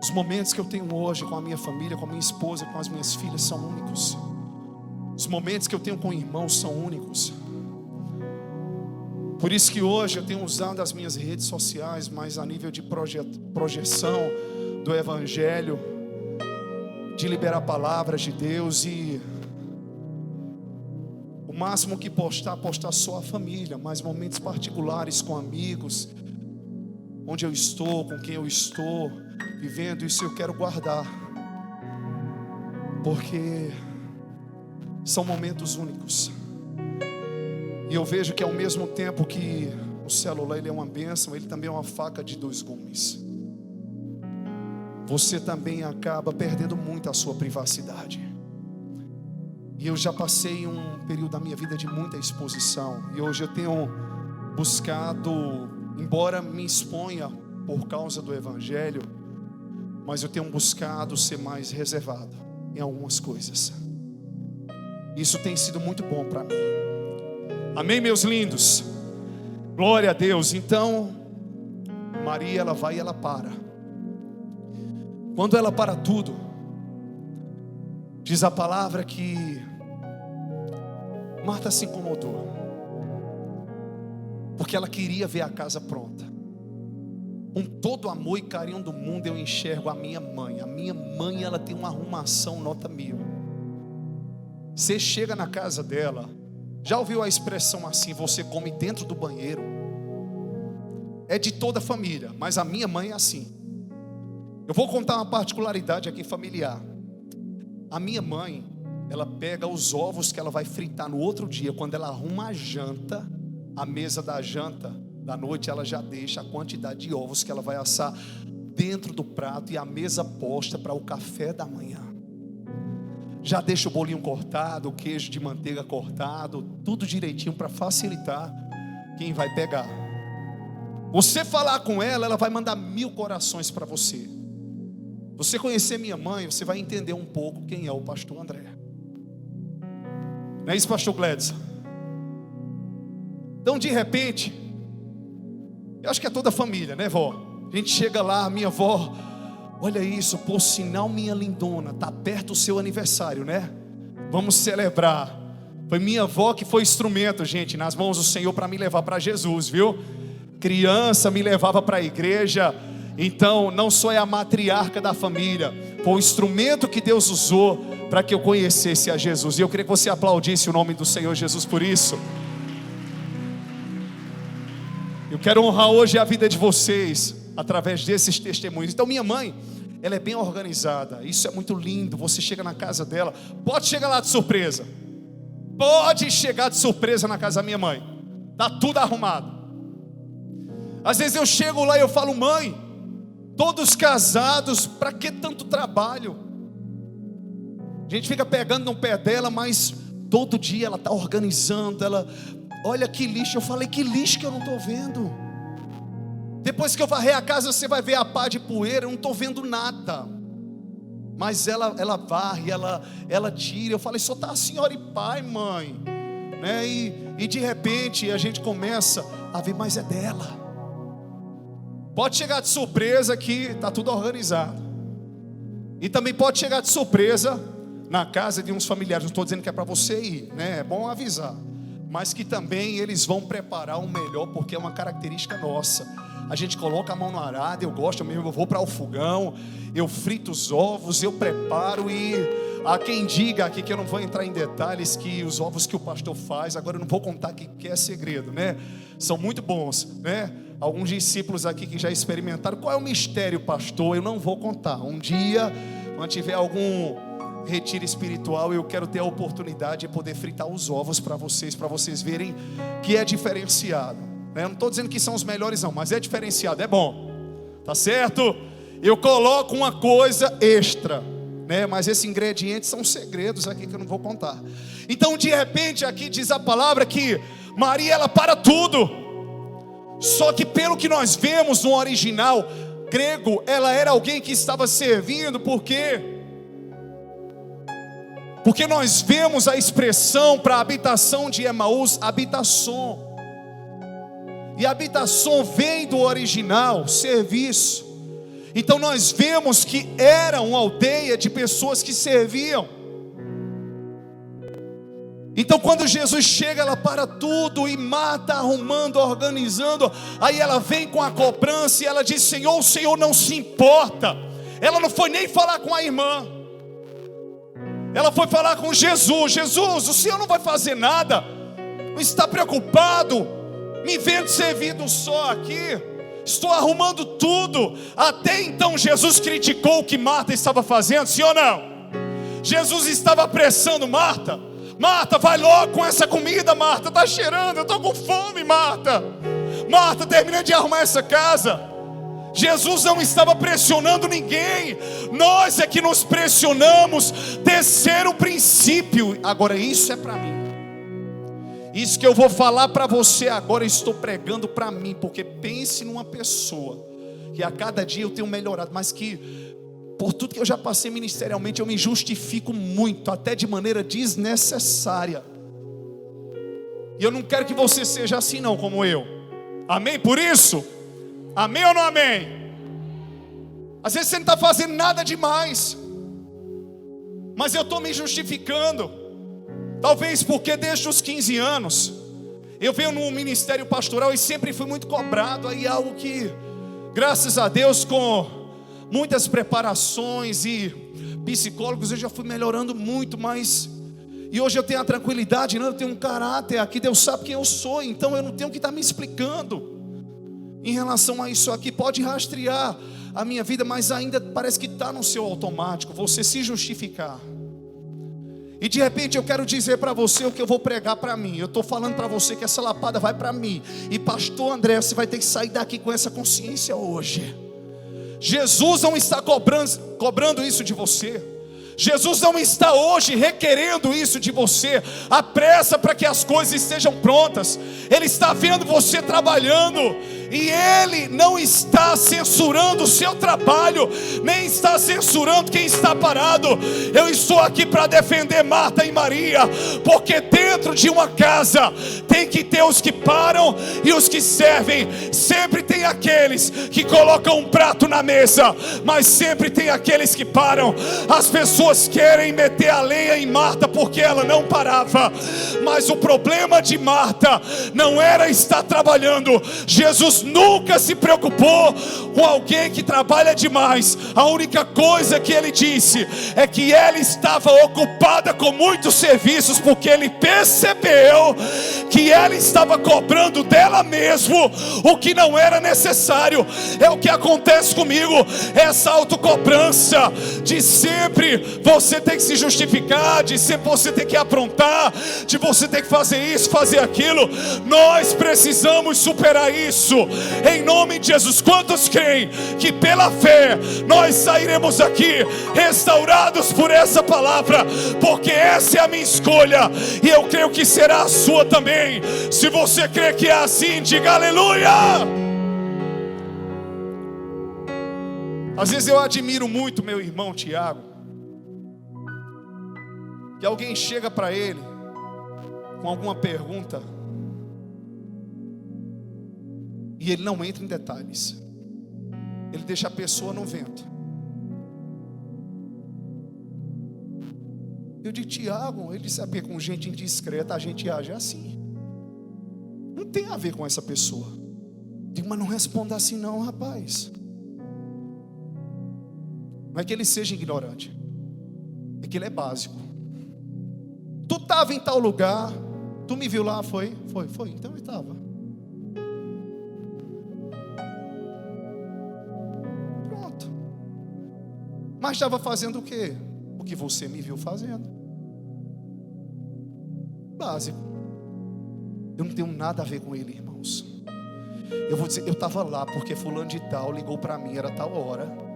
Os momentos que eu tenho hoje com a minha família, com a minha esposa, com as minhas filhas são únicos. Os momentos que eu tenho com irmãos são únicos. Por isso que hoje eu tenho usado as minhas redes sociais mais a nível de projeção do Evangelho, de liberar palavras de Deus, e o máximo que postar só a família, mas momentos particulares com amigos, onde eu estou, com quem eu estou vivendo, isso eu quero guardar, porque são momentos únicos. E eu vejo que ao mesmo tempo que o celular ele é uma bênção, ele também é uma faca de dois gumes. Você também acaba perdendo muito a sua privacidade. E eu já passei um período da minha vida de muita exposição, e hoje eu tenho buscado, embora me exponha por causa do Evangelho, mas eu tenho buscado ser mais reservado em algumas coisas. Isso tem sido muito bom para mim. Amém, meus lindos? Glória a Deus. Então, Maria, ela vai e ela para. Quando ela para tudo, diz a palavra que Marta se incomodou, porque ela queria ver a casa pronta. Com todo amor e carinho do mundo, eu enxergo a minha mãe. A minha mãe, ela tem uma arrumação nota 1000. Você chega na casa dela, já ouviu a expressão assim: você come dentro do banheiro? É de toda a família, mas a minha mãe é assim. Eu vou contar uma particularidade aqui familiar. A minha mãe, ela pega os ovos que ela vai fritar no outro dia. Quando ela arruma a janta, a mesa da janta da noite, ela já deixa a quantidade de ovos que ela vai assar dentro do prato e a mesa posta para o café da manhã. Já deixa o bolinho cortado, o queijo de manteiga cortado, tudo direitinho para facilitar quem vai pegar. Você falar com ela, ela vai mandar 1000 corações para você. Você conhecer minha mãe, você vai entender um pouco quem é o pastor André. Não é isso, pastor Gladys? Então, de repente, eu acho que é toda a família, né, vó? A gente chega lá, minha avó: olha isso, por sinal, minha lindona, está perto o seu aniversário, né? Vamos celebrar. Foi minha avó que foi instrumento, gente, nas mãos do Senhor para me levar para Jesus, viu? Criança, me levava para a igreja. Então, não só é a matriarca da família, foi o instrumento que Deus usou para que eu conhecesse a Jesus. E eu queria que você aplaudisse o nome do Senhor Jesus por isso. Eu quero honrar hoje a vida de vocês através desses testemunhos. Então, minha mãe, ela é bem organizada. Isso é muito lindo. Você chega na casa dela, pode chegar lá de surpresa. Pode chegar de surpresa na casa da minha mãe. Está tudo arrumado. Às vezes eu chego lá e eu falo: mãe, todos casados, para que tanto trabalho? A gente fica pegando no pé dela, mas todo dia ela está organizando, ela olha que lixo. Eu falei, que lixo que eu não estou vendo? Depois que eu varrer a casa, você vai ver a pá de poeira. Eu não estou vendo nada. Mas ela varre, ela tira. Eu falei, só está a senhora e pai, mãe, né? E de repente a gente começa a ver, mas é dela. Pode chegar de surpresa que está tudo organizado. E também pode chegar de surpresa na casa de uns familiares. Não estou dizendo que é para você ir, né? É bom avisar. Mas que também eles vão preparar o melhor, porque é uma característica nossa. A gente coloca a mão no arado, eu gosto mesmo, eu vou para o fogão, eu frito os ovos, eu preparo. E há quem diga aqui, que eu não vou entrar em detalhes, que os ovos que o pastor faz, agora eu não vou contar aqui, que é segredo, né? São muito bons, né? Alguns discípulos aqui que já experimentaram. Qual é o mistério, pastor? Eu não vou contar. Um dia, quando tiver algum retiro espiritual, eu quero ter a oportunidade de poder fritar os ovos para vocês verem que é diferenciado. Eu não estou dizendo que são os melhores não, mas é diferenciado, é bom, tá certo? Eu coloco uma coisa extra, né? Mas esses ingredientes são segredos aqui que eu não vou contar. Então de repente aqui diz a palavra que Maria, ela para tudo. Só que pelo que nós vemos no original grego, ela era alguém que estava servindo. Porque nós vemos a expressão para a habitação de Emaús, habitação. E habitação vem do original, serviço. Então nós vemos que era uma aldeia de pessoas que serviam. Então quando Jesus chega, ela para tudo e Marta arrumando, organizando. Aí ela vem com a cobrança e ela diz, Senhor, o Senhor não se importa. Ela não foi nem falar com a irmã. Ela foi falar com Jesus. Jesus, o Senhor não vai fazer nada? Não está preocupado? Me vendo servindo só aqui, estou arrumando tudo. Até então Jesus criticou o que Marta estava fazendo, sim ou não? Jesus estava apressando Marta. Marta, vai logo com essa comida, Marta, está cheirando, eu estou com fome, Marta. Marta, termina de arrumar essa casa. Jesus não estava pressionando ninguém. Nós é que nos pressionamos. Terceiro princípio. Agora isso é para mim. Isso que eu vou falar para você agora, eu estou pregando para mim. Porque pense numa pessoa que a cada dia eu tenho melhorado, mas que por tudo que eu já passei ministerialmente, eu me justifico muito, até de maneira desnecessária. E eu não quero que você seja assim não, como eu. Amém por isso? Amém ou não amém? Às vezes você não está fazendo nada demais, mas eu estou me justificando. Talvez porque desde os 15 anos eu venho no ministério pastoral e sempre fui muito cobrado. Aí algo que, graças a Deus, com muitas preparações e psicólogos, eu já fui melhorando muito. Mas e hoje eu tenho a tranquilidade, eu tenho um caráter aqui, Deus sabe quem eu sou. Então eu não tenho que estar me explicando em relação a isso aqui. Pode rastrear a minha vida, mas ainda parece que está no seu automático, você se justificar. E de repente eu quero dizer para você o que eu vou pregar para mim. Eu estou falando para você que essa lapada vai para mim. E pastor André, você vai ter que sair daqui com essa consciência hoje. Jesus não está cobrando isso de você. Jesus não está hoje requerendo isso de você. Apressa para que as coisas estejam prontas. Ele está vendo você trabalhando, e Ele não está censurando o seu trabalho, nem está censurando quem está parado. Eu estou aqui para defender Marta e Maria, porque dentro de uma casa tem que ter os que param e os que servem. Sempre tem aqueles que colocam um prato na mesa, mas sempre tem aqueles que param. As pessoas querem meter a lenha em Marta porque ela não parava, mas o problema de Marta não era estar trabalhando. Jesus nunca se preocupou com alguém que trabalha demais. A única coisa que ele disse é que ela estava ocupada com muitos serviços, porque ele percebeu que ela estava cobrando dela mesmo o que não era necessário. É o que acontece comigo, essa autocobrança de sempre você tem que se justificar, de sempre você tem que aprontar, de você ter que fazer isso, fazer aquilo. Nós precisamos superar isso. em nome de Jesus. Quantos creem que pela fé nós sairemos aqui restaurados por essa palavra? Porque essa é a minha escolha e eu creio que será a sua também. Se você crê que é assim, diga aleluia. Às vezes eu admiro muito meu irmão Tiago, que alguém chega para ele com alguma pergunta e ele não entra em detalhes, ele deixa a pessoa no vento. Eu digo: Tiago, ele disse: é com gente indiscreta a gente age assim, não tem a ver com essa pessoa. Eu digo: mas não responda assim não, rapaz. Não é que ele seja ignorante, é que ele é básico. Tu estava em tal lugar, tu me viu lá, foi, então eu estava. Pronto. Mas estava fazendo o quê? O que você me viu fazendo. Básico. Eu não tenho nada a ver com ele, irmãos. Eu vou dizer, eu estava lá porque fulano de tal ligou para mim, era tal hora.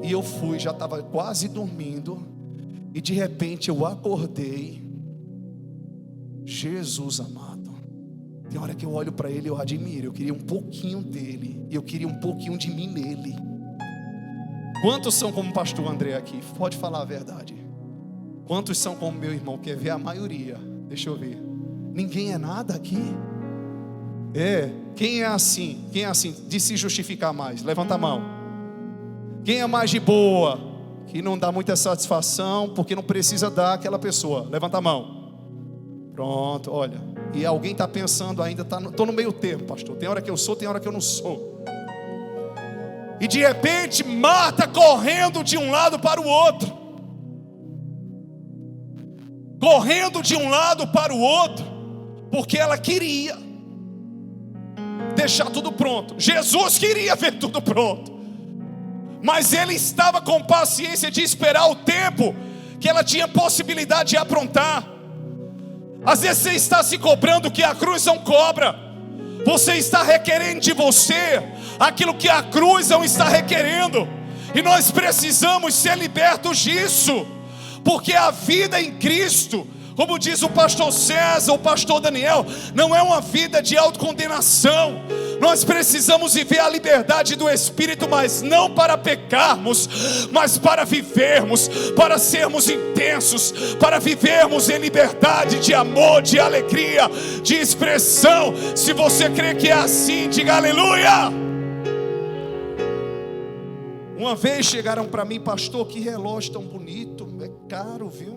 E eu fui, já estava quase dormindo. E de repente eu acordei. Jesus amado, tem hora que eu olho para ele e eu admiro. Eu queria um pouquinho dele, e eu queria um pouquinho de mim nele. Quantos são como o pastor André aqui? Pode falar a verdade. Quantos são como meu irmão? Quer ver? A maioria. Deixa eu ver. Ninguém é nada aqui. Quem é assim? Quem é assim? De se justificar mais, levanta a mão. Quem é mais de boa, que não dá muita satisfação porque não precisa dar aquela pessoa, levanta a mão. Pronto, olha. E alguém está pensando ainda, estou no meio termo, pastor. Tem hora que eu sou, tem hora que eu não sou. E de repente Marta correndo de um lado para o outro, correndo de um lado para o outro, porque ela queria deixar tudo pronto. Jesus queria ver tudo pronto, mas ele estava com paciência de esperar o tempo que ela tinha possibilidade de aprontar. Às vezes você está se cobrando que a cruz não cobra. Você está requerendo de você aquilo que a cruz não está requerendo. E nós precisamos ser libertos disso, porque a vida em Cristo, como diz o pastor César, o pastor Daniel, não é uma vida de autocondenação. Nós precisamos viver a liberdade do Espírito, mas não para pecarmos, mas para vivermos, para sermos intensos, para vivermos em liberdade de amor, de alegria, de expressão. Se você crê que é assim, diga aleluia. Uma vez chegaram para mim: pastor, que relógio tão bonito, é caro, viu?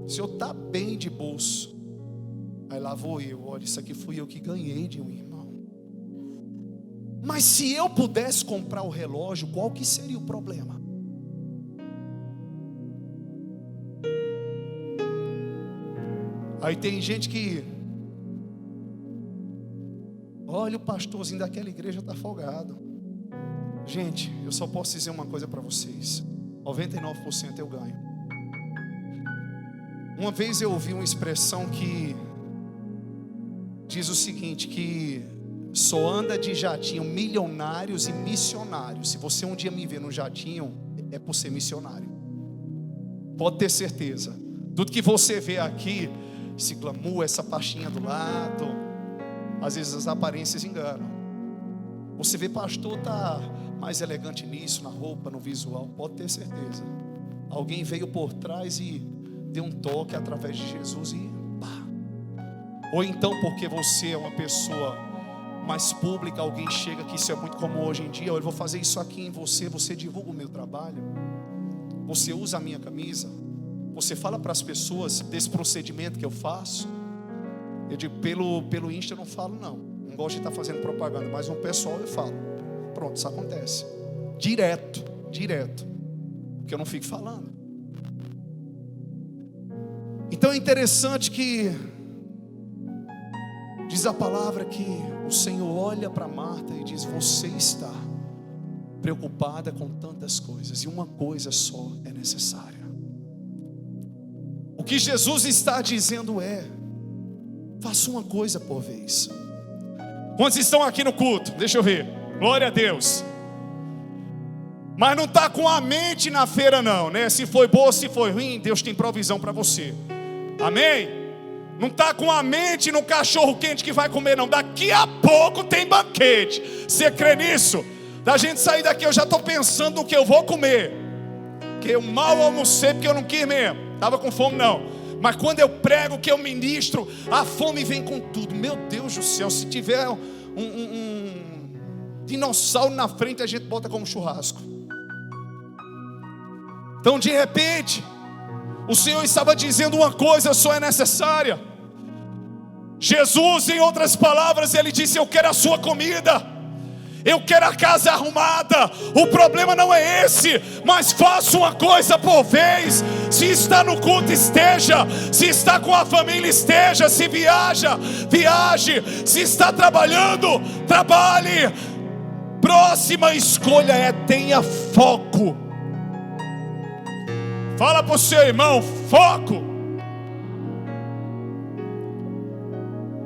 O senhor está bem de bolso. Aí lá vou eu: olha, isso aqui fui eu que ganhei de um irmão. Mas se eu pudesse comprar o relógio, qual que seria o problema? Aí tem gente que: olha, o pastorzinho daquela igreja está folgado. Gente, eu só posso dizer uma coisa para vocês: 99% eu ganho. Uma vez eu ouvi uma expressão que diz o seguinte, que só anda de jatinho milionários e missionários. Se você um dia me ver no jatinho, é por ser missionário. Pode ter certeza. Tudo que você vê aqui, esse glamour, essa pastinha do lado, às vezes as aparências enganam. Você vê pastor tá mais elegante nisso, na roupa, no visual. Pode ter certeza. Alguém veio por trás e deu um toque através de Jesus e pá. Ou então porque você é uma pessoa mais pública, alguém chega, que isso é muito comum hoje em dia: eu vou fazer isso aqui em você, você divulga o meu trabalho, você usa a minha camisa, você fala para as pessoas desse procedimento que eu faço. Eu digo, pelo Insta eu não falo não gosto de estar fazendo propaganda, mas no pessoal eu falo. Pronto, isso acontece direto, porque eu não fico falando. Então é interessante que diz a palavra que o Senhor olha para Marta e diz: você está preocupada com tantas coisas, e uma coisa só é necessária. O que Jesus está dizendo é: faça uma coisa por vez. Quantos estão aqui no culto? Deixa eu ver. Glória a Deus. Mas não está com a mente na feira não, né? Se foi boa, se foi ruim, Deus tem provisão para você. Amém? Não está com a mente no cachorro quente que vai comer não. Daqui a pouco tem banquete. Você crê nisso? Da gente sair daqui, eu já estou pensando no que eu vou comer. Que eu mal almocei porque eu não quis mesmo. Estava com fome não. Mas quando eu prego, que eu ministro, a fome vem com tudo. Meu Deus do céu, se tiver um dinossauro na frente, a gente bota como churrasco. Então de repente, o Senhor estava dizendo uma coisa só é necessária. Jesus, em outras palavras, Ele disse: eu quero a sua comida, eu quero a casa arrumada. O problema não é esse, mas faça uma coisa por vez. Se está no culto, esteja. Se está com a família, esteja. Se viaja, viaje. Se está trabalhando, trabalhe. Próxima escolha é: tenha foco. Fala para o seu irmão: foco.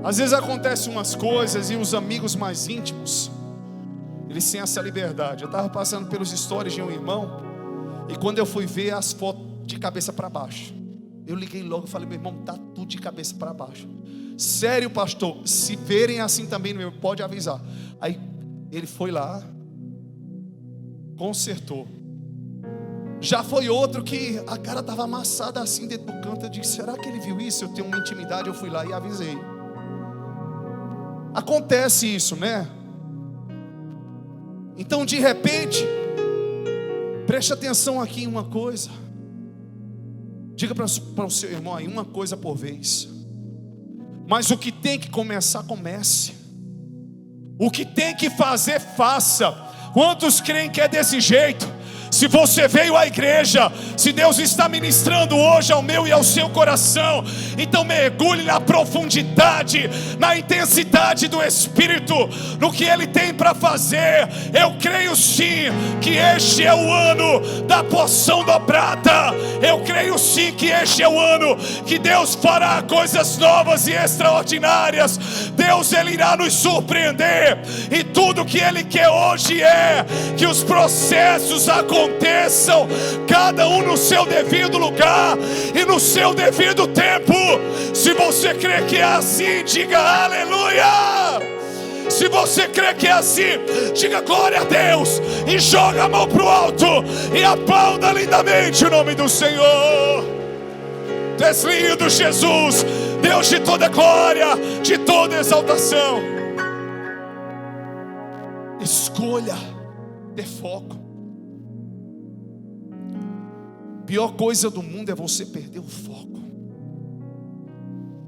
Às vezes acontecem umas coisas e os amigos mais íntimos, eles têm essa liberdade. Eu estava passando pelos stories de um irmão, e quando eu fui ver as fotos de cabeça para baixo, eu liguei logo e falei: meu irmão, está tudo de cabeça para baixo. Sério, pastor? Se verem assim também, pode avisar. Aí ele foi lá, consertou. Já foi outro que a cara estava amassada assim dentro do canto. Eu disse: será que ele viu isso? Eu tenho uma intimidade. Eu fui lá e avisei. Acontece isso, né? Então de repente, preste atenção aqui em uma coisa. Diga para o seu irmão aí: uma coisa por vez. Mas o que tem que começar, comece. O que tem que fazer, faça. Quantos creem que é desse jeito? Se você veio à igreja, se Deus está ministrando hoje ao meu e ao seu coração, então mergulhe na profundidade, na intensidade do Espírito, no que Ele tem para fazer. Eu creio sim que este é o ano da porção dobrada. Eu creio sim que este é o ano que Deus fará coisas novas e extraordinárias. Deus, Ele irá nos surpreender, e tudo que Ele quer hoje é que os processos aconteçam, cada um no seu devido lugar e no seu devido tempo. Se você crê que é assim, diga aleluia. Se você crê que é assim, diga glória a Deus, e joga a mão para o alto e aplauda lindamente o nome do Senhor. Tu és lindo, Jesus, Deus de toda glória, de toda exaltação. Escolha ter foco. Pior coisa do mundo é você perder o foco,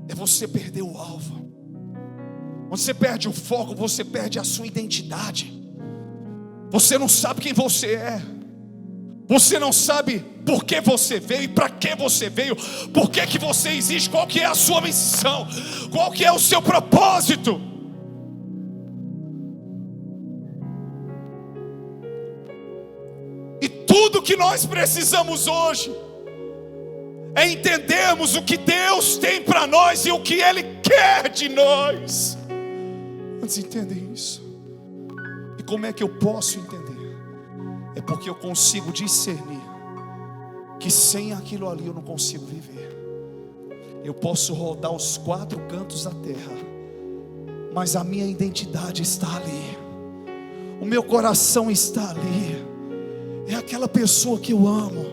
é você perder o alvo. Quando você perde o foco, você perde a sua identidade. Você não sabe quem você é. Você não sabe por que você veio e para que você veio. Por que que você existe, qual que é a sua missão, qual que é o seu propósito. Tudo que nós precisamos hoje é entendermos o que Deus tem para nós e o que Ele quer de nós. Quantos entendem isso? E como é que eu posso entender? É porque eu consigo discernir que sem aquilo ali eu não consigo viver. Eu posso rodar os 4 cantos da terra, mas a minha identidade está ali, o meu coração está ali. É aquela pessoa que eu amo,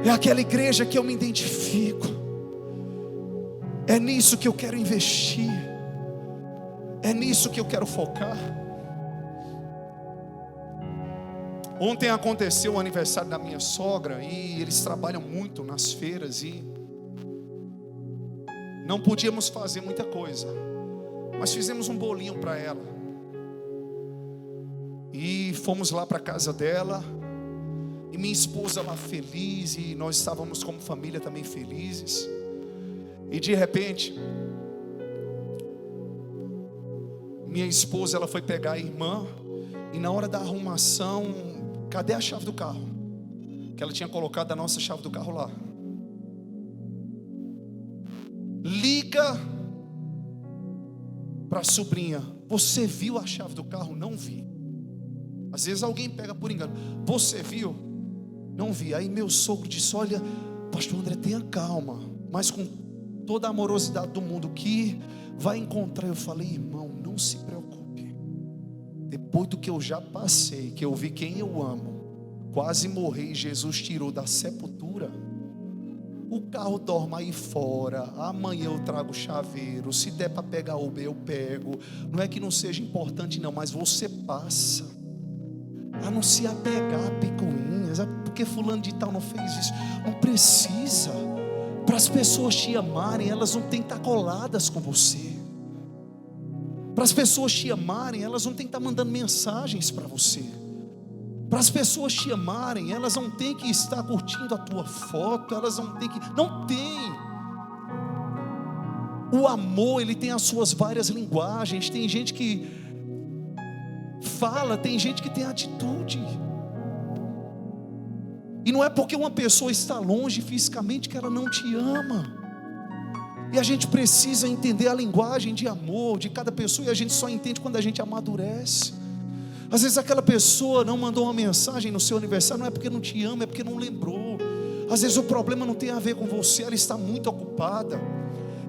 é aquela igreja que eu me identifico. É nisso que eu quero investir, é nisso que eu quero focar. Ontem aconteceu o aniversário da minha sogra, e eles trabalham muito nas feiras, e não podíamos fazer muita coisa, mas fizemos um bolinho para ela, e fomos lá para a casa dela. E minha esposa lá feliz, e nós estávamos como família também felizes. E de repente, minha esposa, ela foi pegar a irmã, e na hora da arrumação, cadê a chave do carro? Que ela tinha colocado a nossa chave do carro lá. Liga para a sobrinha: você viu a chave do carro? Não vi. Às vezes alguém pega por engano. Você viu? Não vi. Aí meu sogro disse: olha, pastor André, tenha calma, mas com toda a amorosidade do mundo, que vai encontrar. Eu falei: irmão, não se preocupe. Depois do que eu já passei, que eu vi quem eu amo, quase morri, Jesus tirou da sepultura. O carro dorme aí fora, amanhã eu trago chaveiro, se der para pegar Uber eu pego. Não é que não seja importante não, mas você passa a não se apegar a picuinhas, porque fulano de tal não fez isso. Não precisa. Para as pessoas te amarem, elas não têm que estar coladas com você. Para as pessoas te amarem, elas não têm que estar mandando mensagens para você. Para as pessoas te amarem, elas não têm que estar curtindo a tua foto, elas não têm que... Não tem. O amor, ele tem as suas várias linguagens. Tem gente que fala, tem gente que tem atitude. E não é porque uma pessoa está longe fisicamente que ela não te ama. E a gente precisa entender a linguagem de amor de cada pessoa, e a gente só entende quando a gente amadurece. Às vezes aquela pessoa não mandou uma mensagem no seu aniversário, não é porque não te ama, é porque não lembrou. Às vezes o problema não tem a ver com você, ela está muito ocupada.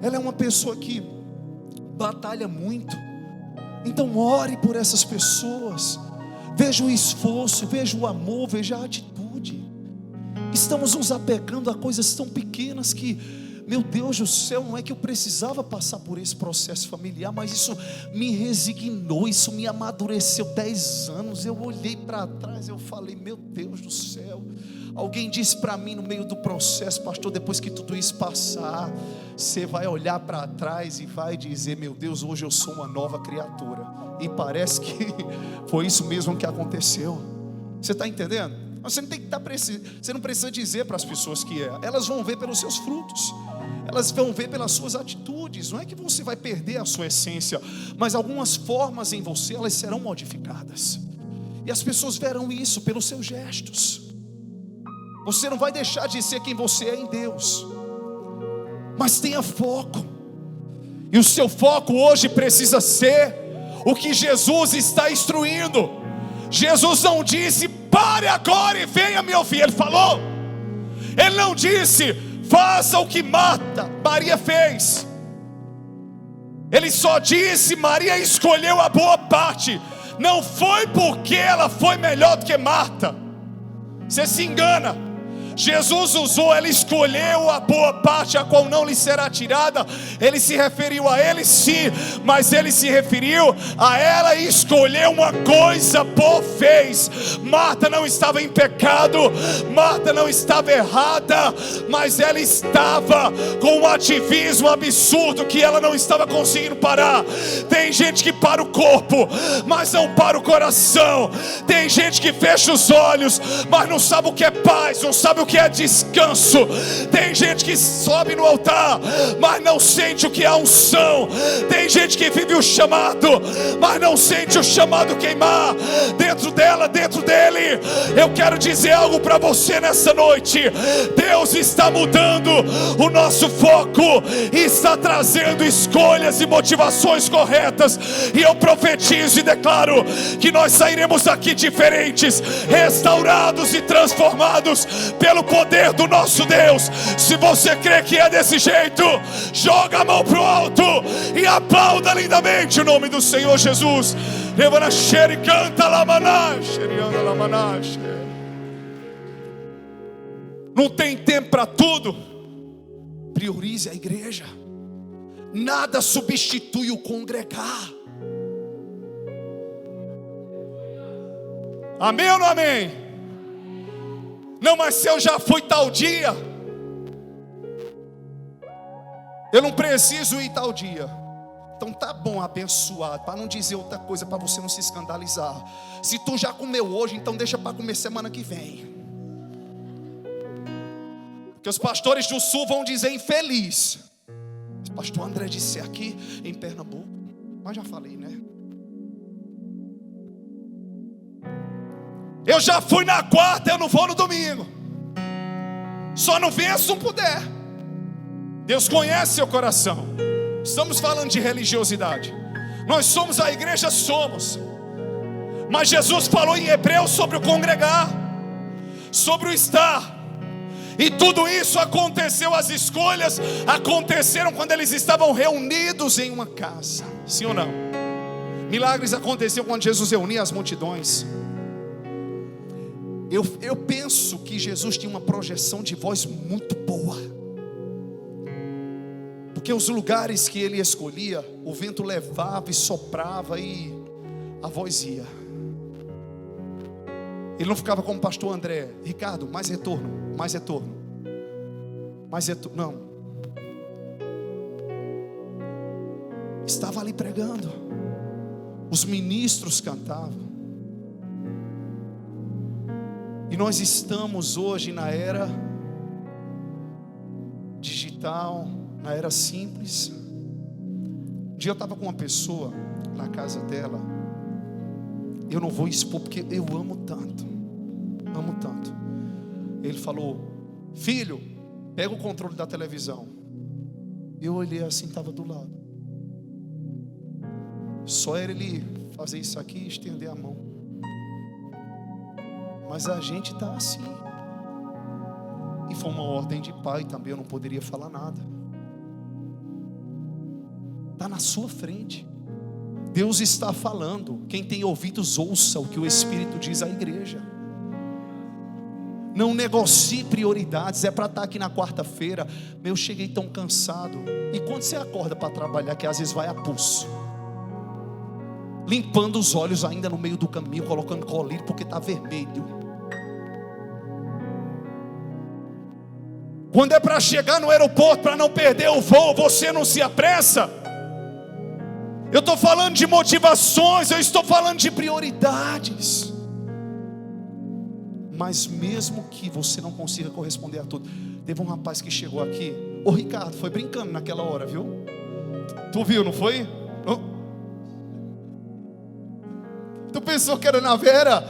Ela é uma pessoa que batalha muito. Então ore por essas pessoas. Veja o esforço, veja o amor, veja a atitude. Estamos nos apegando a coisas tão pequenas que, meu Deus do céu, não é que eu precisava passar por esse processo familiar, mas isso me resignou, isso me amadureceu 10 anos. Eu olhei para trás, eu falei: meu Deus do céu. Alguém disse para mim no meio do processo: pastor, depois que tudo isso passar, você vai olhar para trás e vai dizer: meu Deus, hoje eu sou uma nova criatura. E parece que foi isso mesmo que aconteceu. Você está entendendo? Você não tem que estar você não precisa dizer para as pessoas que é. Elas vão ver pelos seus frutos. Elas vão ver pelas suas atitudes. Não é que você vai perder a sua essência, mas algumas formas em você, elas serão modificadas. E as pessoas verão isso pelos seus gestos. Você não vai deixar de ser quem você é em Deus, mas tenha foco. E o seu foco hoje precisa ser o que Jesus está instruindo. Jesus não disse: pare agora e venha me ouvir. Ele falou. Ele não disse: faça o que Maria fez. Ele só disse: Maria escolheu a boa parte. Não foi porque ela foi melhor do que Marta. Você se engana. Jesus usou, ela escolheu a boa parte, a qual não lhe será tirada. Ele se referiu a ele, sim, mas ele se referiu a ela e escolheu uma coisa boa fez. Marta não estava em pecado, Marta não estava errada, mas ela estava com um ativismo absurdo que ela não estava conseguindo parar. Tem gente que para o corpo, mas não para o coração. Tem gente que fecha os olhos, mas não sabe o que é paz, não sabe o que é descanso. Tem gente que sobe no altar, mas não sente o que é unção. Tem gente que vive o chamado, mas não sente o chamado queimar dentro dela, dentro dele. Eu quero dizer algo para você nessa noite. Deus está mudando o nosso foco e está trazendo escolhas e motivações corretas. E eu profetizo e declaro que nós sairemos daqui diferentes, restaurados e transformados pelo poder do nosso Deus. Se você crê que é desse jeito, joga a mão pro alto e aplauda lindamente o nome do Senhor Jesus. Não tem tempo para tudo. Priorize a igreja. Nada substitui o congregar. Amém ou não amém? Não, mas se eu já fui tal dia, eu não preciso ir tal dia. Então tá bom, abençoado, para não dizer outra coisa, para você não se escandalizar. Se tu já comeu hoje, então deixa para comer semana que vem. Porque os pastores do sul vão dizer infeliz. O pastor André disse aqui em Pernambuco, mas já falei, né? Eu já fui na quarta, eu não vou no domingo. Só não venha se não puder. Deus conhece seu coração. Estamos falando de religiosidade. Nós somos a igreja, somos. Mas Jesus falou em Hebreus sobre o congregar, sobre o estar. E tudo isso aconteceu, as escolhas aconteceram quando eles estavam reunidos em uma casa. Sim ou não? Milagres aconteceram quando Jesus reunia as multidões. Eu penso que Jesus tinha uma projeção de voz muito boa, porque os lugares que ele escolhia, o vento levava e soprava e a voz ia. Ele não ficava como o pastor André: Ricardo, mais retorno, mais retorno, mais retorno. Não. Estava ali pregando. Os ministros cantavam. E nós estamos hoje na era digital, na era simples. Um dia eu estava com uma pessoa na casa dela. Eu não vou expor porque eu amo tanto. Amo tanto. Ele falou: filho, pega o controle da televisão. Eu olhei assim, estava do lado. Só era ele fazer isso aqui e estender a mão. Mas a gente está assim. E foi uma ordem de pai também, eu não poderia falar nada. Está na sua frente. Deus está falando. Quem tem ouvidos, ouça o que o Espírito diz à igreja. Não negocie prioridades. É para estar aqui na quarta-feira. Eu cheguei tão cansado. E quando você acorda para trabalhar, que às vezes vai a pulso, limpando os olhos ainda no meio do caminho, colocando colírio porque está vermelho. Quando é para chegar no aeroporto, para não perder o voo, você não se apressa. Eu estou falando de motivações, eu estou falando de prioridades. Mas mesmo que você não consiga corresponder a tudo, teve um rapaz que chegou aqui. Ô Ricardo, foi brincando naquela hora, viu? Tu viu, não foi? Tu pensou que era na Vera?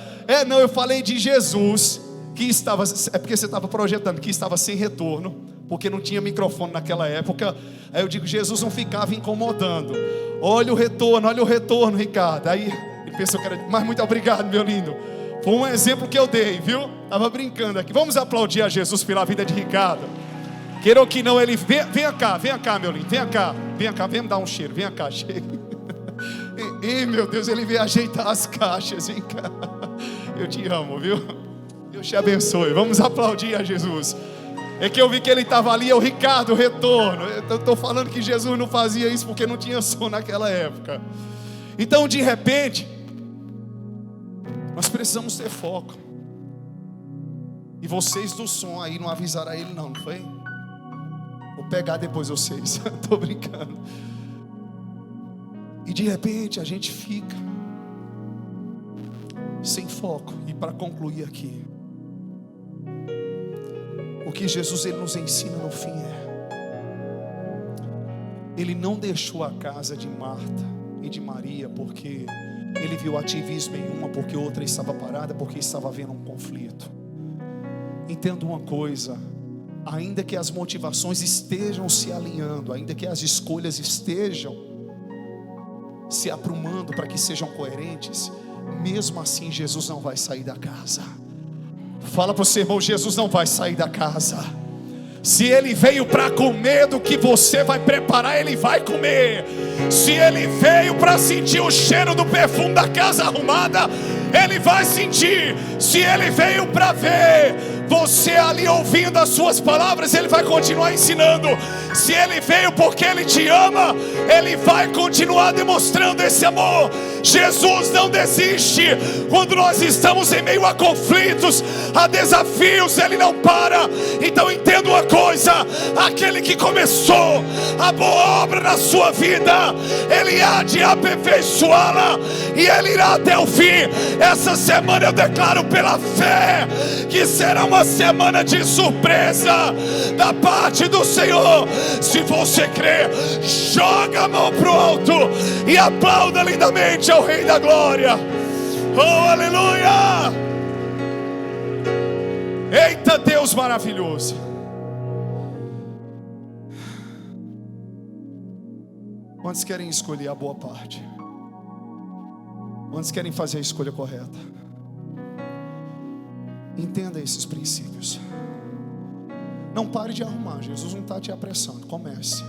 Não, eu falei de Jesus, que estava, é porque você estava projetando, que estava sem retorno, porque não tinha microfone naquela época. Aí eu digo, Jesus não ficava incomodando. Olha o retorno, Ricardo. Aí ele pensou que era, mas muito obrigado, meu lindo. Foi um exemplo que eu dei, viu? Estava brincando aqui. Vamos aplaudir a Jesus pela vida de Ricardo. Queira ou que não, ele venha cá, meu lindo, venha cá, vem me dar um cheiro, venha cá, chega. Ih, meu Deus, ele veio ajeitar as caixas, vem cá. Eu te amo, viu? Deus te abençoe. Vamos aplaudir a Jesus. É que eu vi que ele estava ali, o Ricardo, retorno. Eu estou falando que Jesus não fazia isso porque não tinha som naquela época. Então, de repente, nós precisamos ter foco. E vocês do som aí não avisaram a ele não foi? Vou pegar depois vocês. Estou brincando. E de repente a gente fica sem foco. E para concluir aqui, o que Jesus ele nos ensina no fim ele não deixou a casa de Marta e de Maria porque ele viu ativismo em uma, porque outra estava parada, porque estava havendo um conflito. Entenda uma coisa: ainda que as motivações estejam se alinhando, ainda que as escolhas estejam se aprumando para que sejam coerentes, mesmo assim Jesus não vai sair da casa. Fala para o seu irmão: Jesus não vai sair da casa. Se ele veio para comer do que você vai preparar, ele vai comer. Se ele veio para sentir o cheiro do perfume da casa arrumada, ele vai sentir. Se ele veio para ver você ali ouvindo as suas palavras, ele vai continuar ensinando. Se ele veio porque ele te ama, ele vai continuar demonstrando esse amor. Jesus não desiste. Quando nós estamos em meio a conflitos, a desafios, ele não para. Então entenda uma coisa: aquele que começou a boa obra na sua vida, ele há de aperfeiçoá-la, e ele irá até o fim. Essa semana eu declaro pela fé que será uma semana de surpresa da parte do Senhor. Se você crê, joga a mão pro alto e aplauda lindamente ao Rei da Glória. Oh, aleluia! Eita Deus maravilhoso! Quantos querem escolher a boa parte? Quantos querem fazer a escolha correta? Entenda esses princípios. Não pare de arrumar. Jesus não está te apressando. Comece.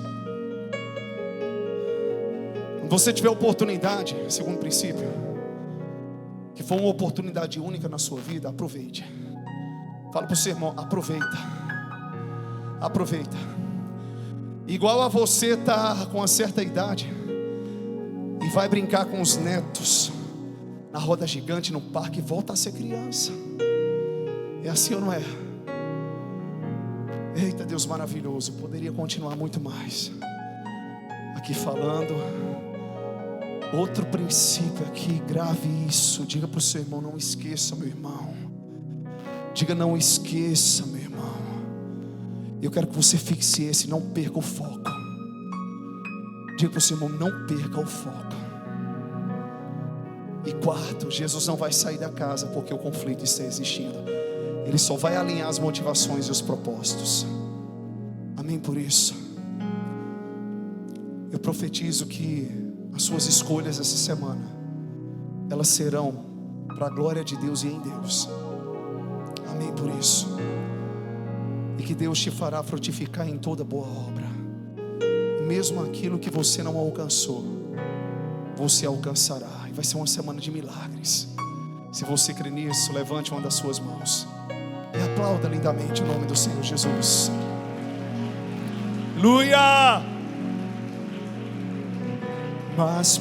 Quando você tiver oportunidade, segundo princípio, que for uma oportunidade única na sua vida, aproveite. Fala para o seu irmão, aproveita. Aproveita. Igual a você tá com uma certa idade e vai brincar com os netos na roda gigante, no parque, volta a ser criança. É assim ou não é? Eita, Deus maravilhoso. Eu poderia continuar muito mais aqui falando. Outro princípio aqui, grave isso. Diga para o seu irmão, não esqueça, meu irmão. Diga, não esqueça, meu irmão. Eu quero que você fixe esse, não perca o foco. Diga para o seu irmão, não perca o foco. E quarto, Jesus não vai sair da casa porque o conflito está existindo. Ele só vai alinhar as motivações e os propósitos. Amém por isso. Eu profetizo que as suas escolhas essa semana, elas serão para a glória de Deus e em Deus. Amém por isso. E que Deus te fará frutificar em toda boa obra. Mesmo aquilo que você não alcançou, você alcançará. E vai ser uma semana de milagres. Se você crê nisso, levante uma das suas mãos e aplauda lindamente o nome do Senhor Jesus. Aleluia! Mas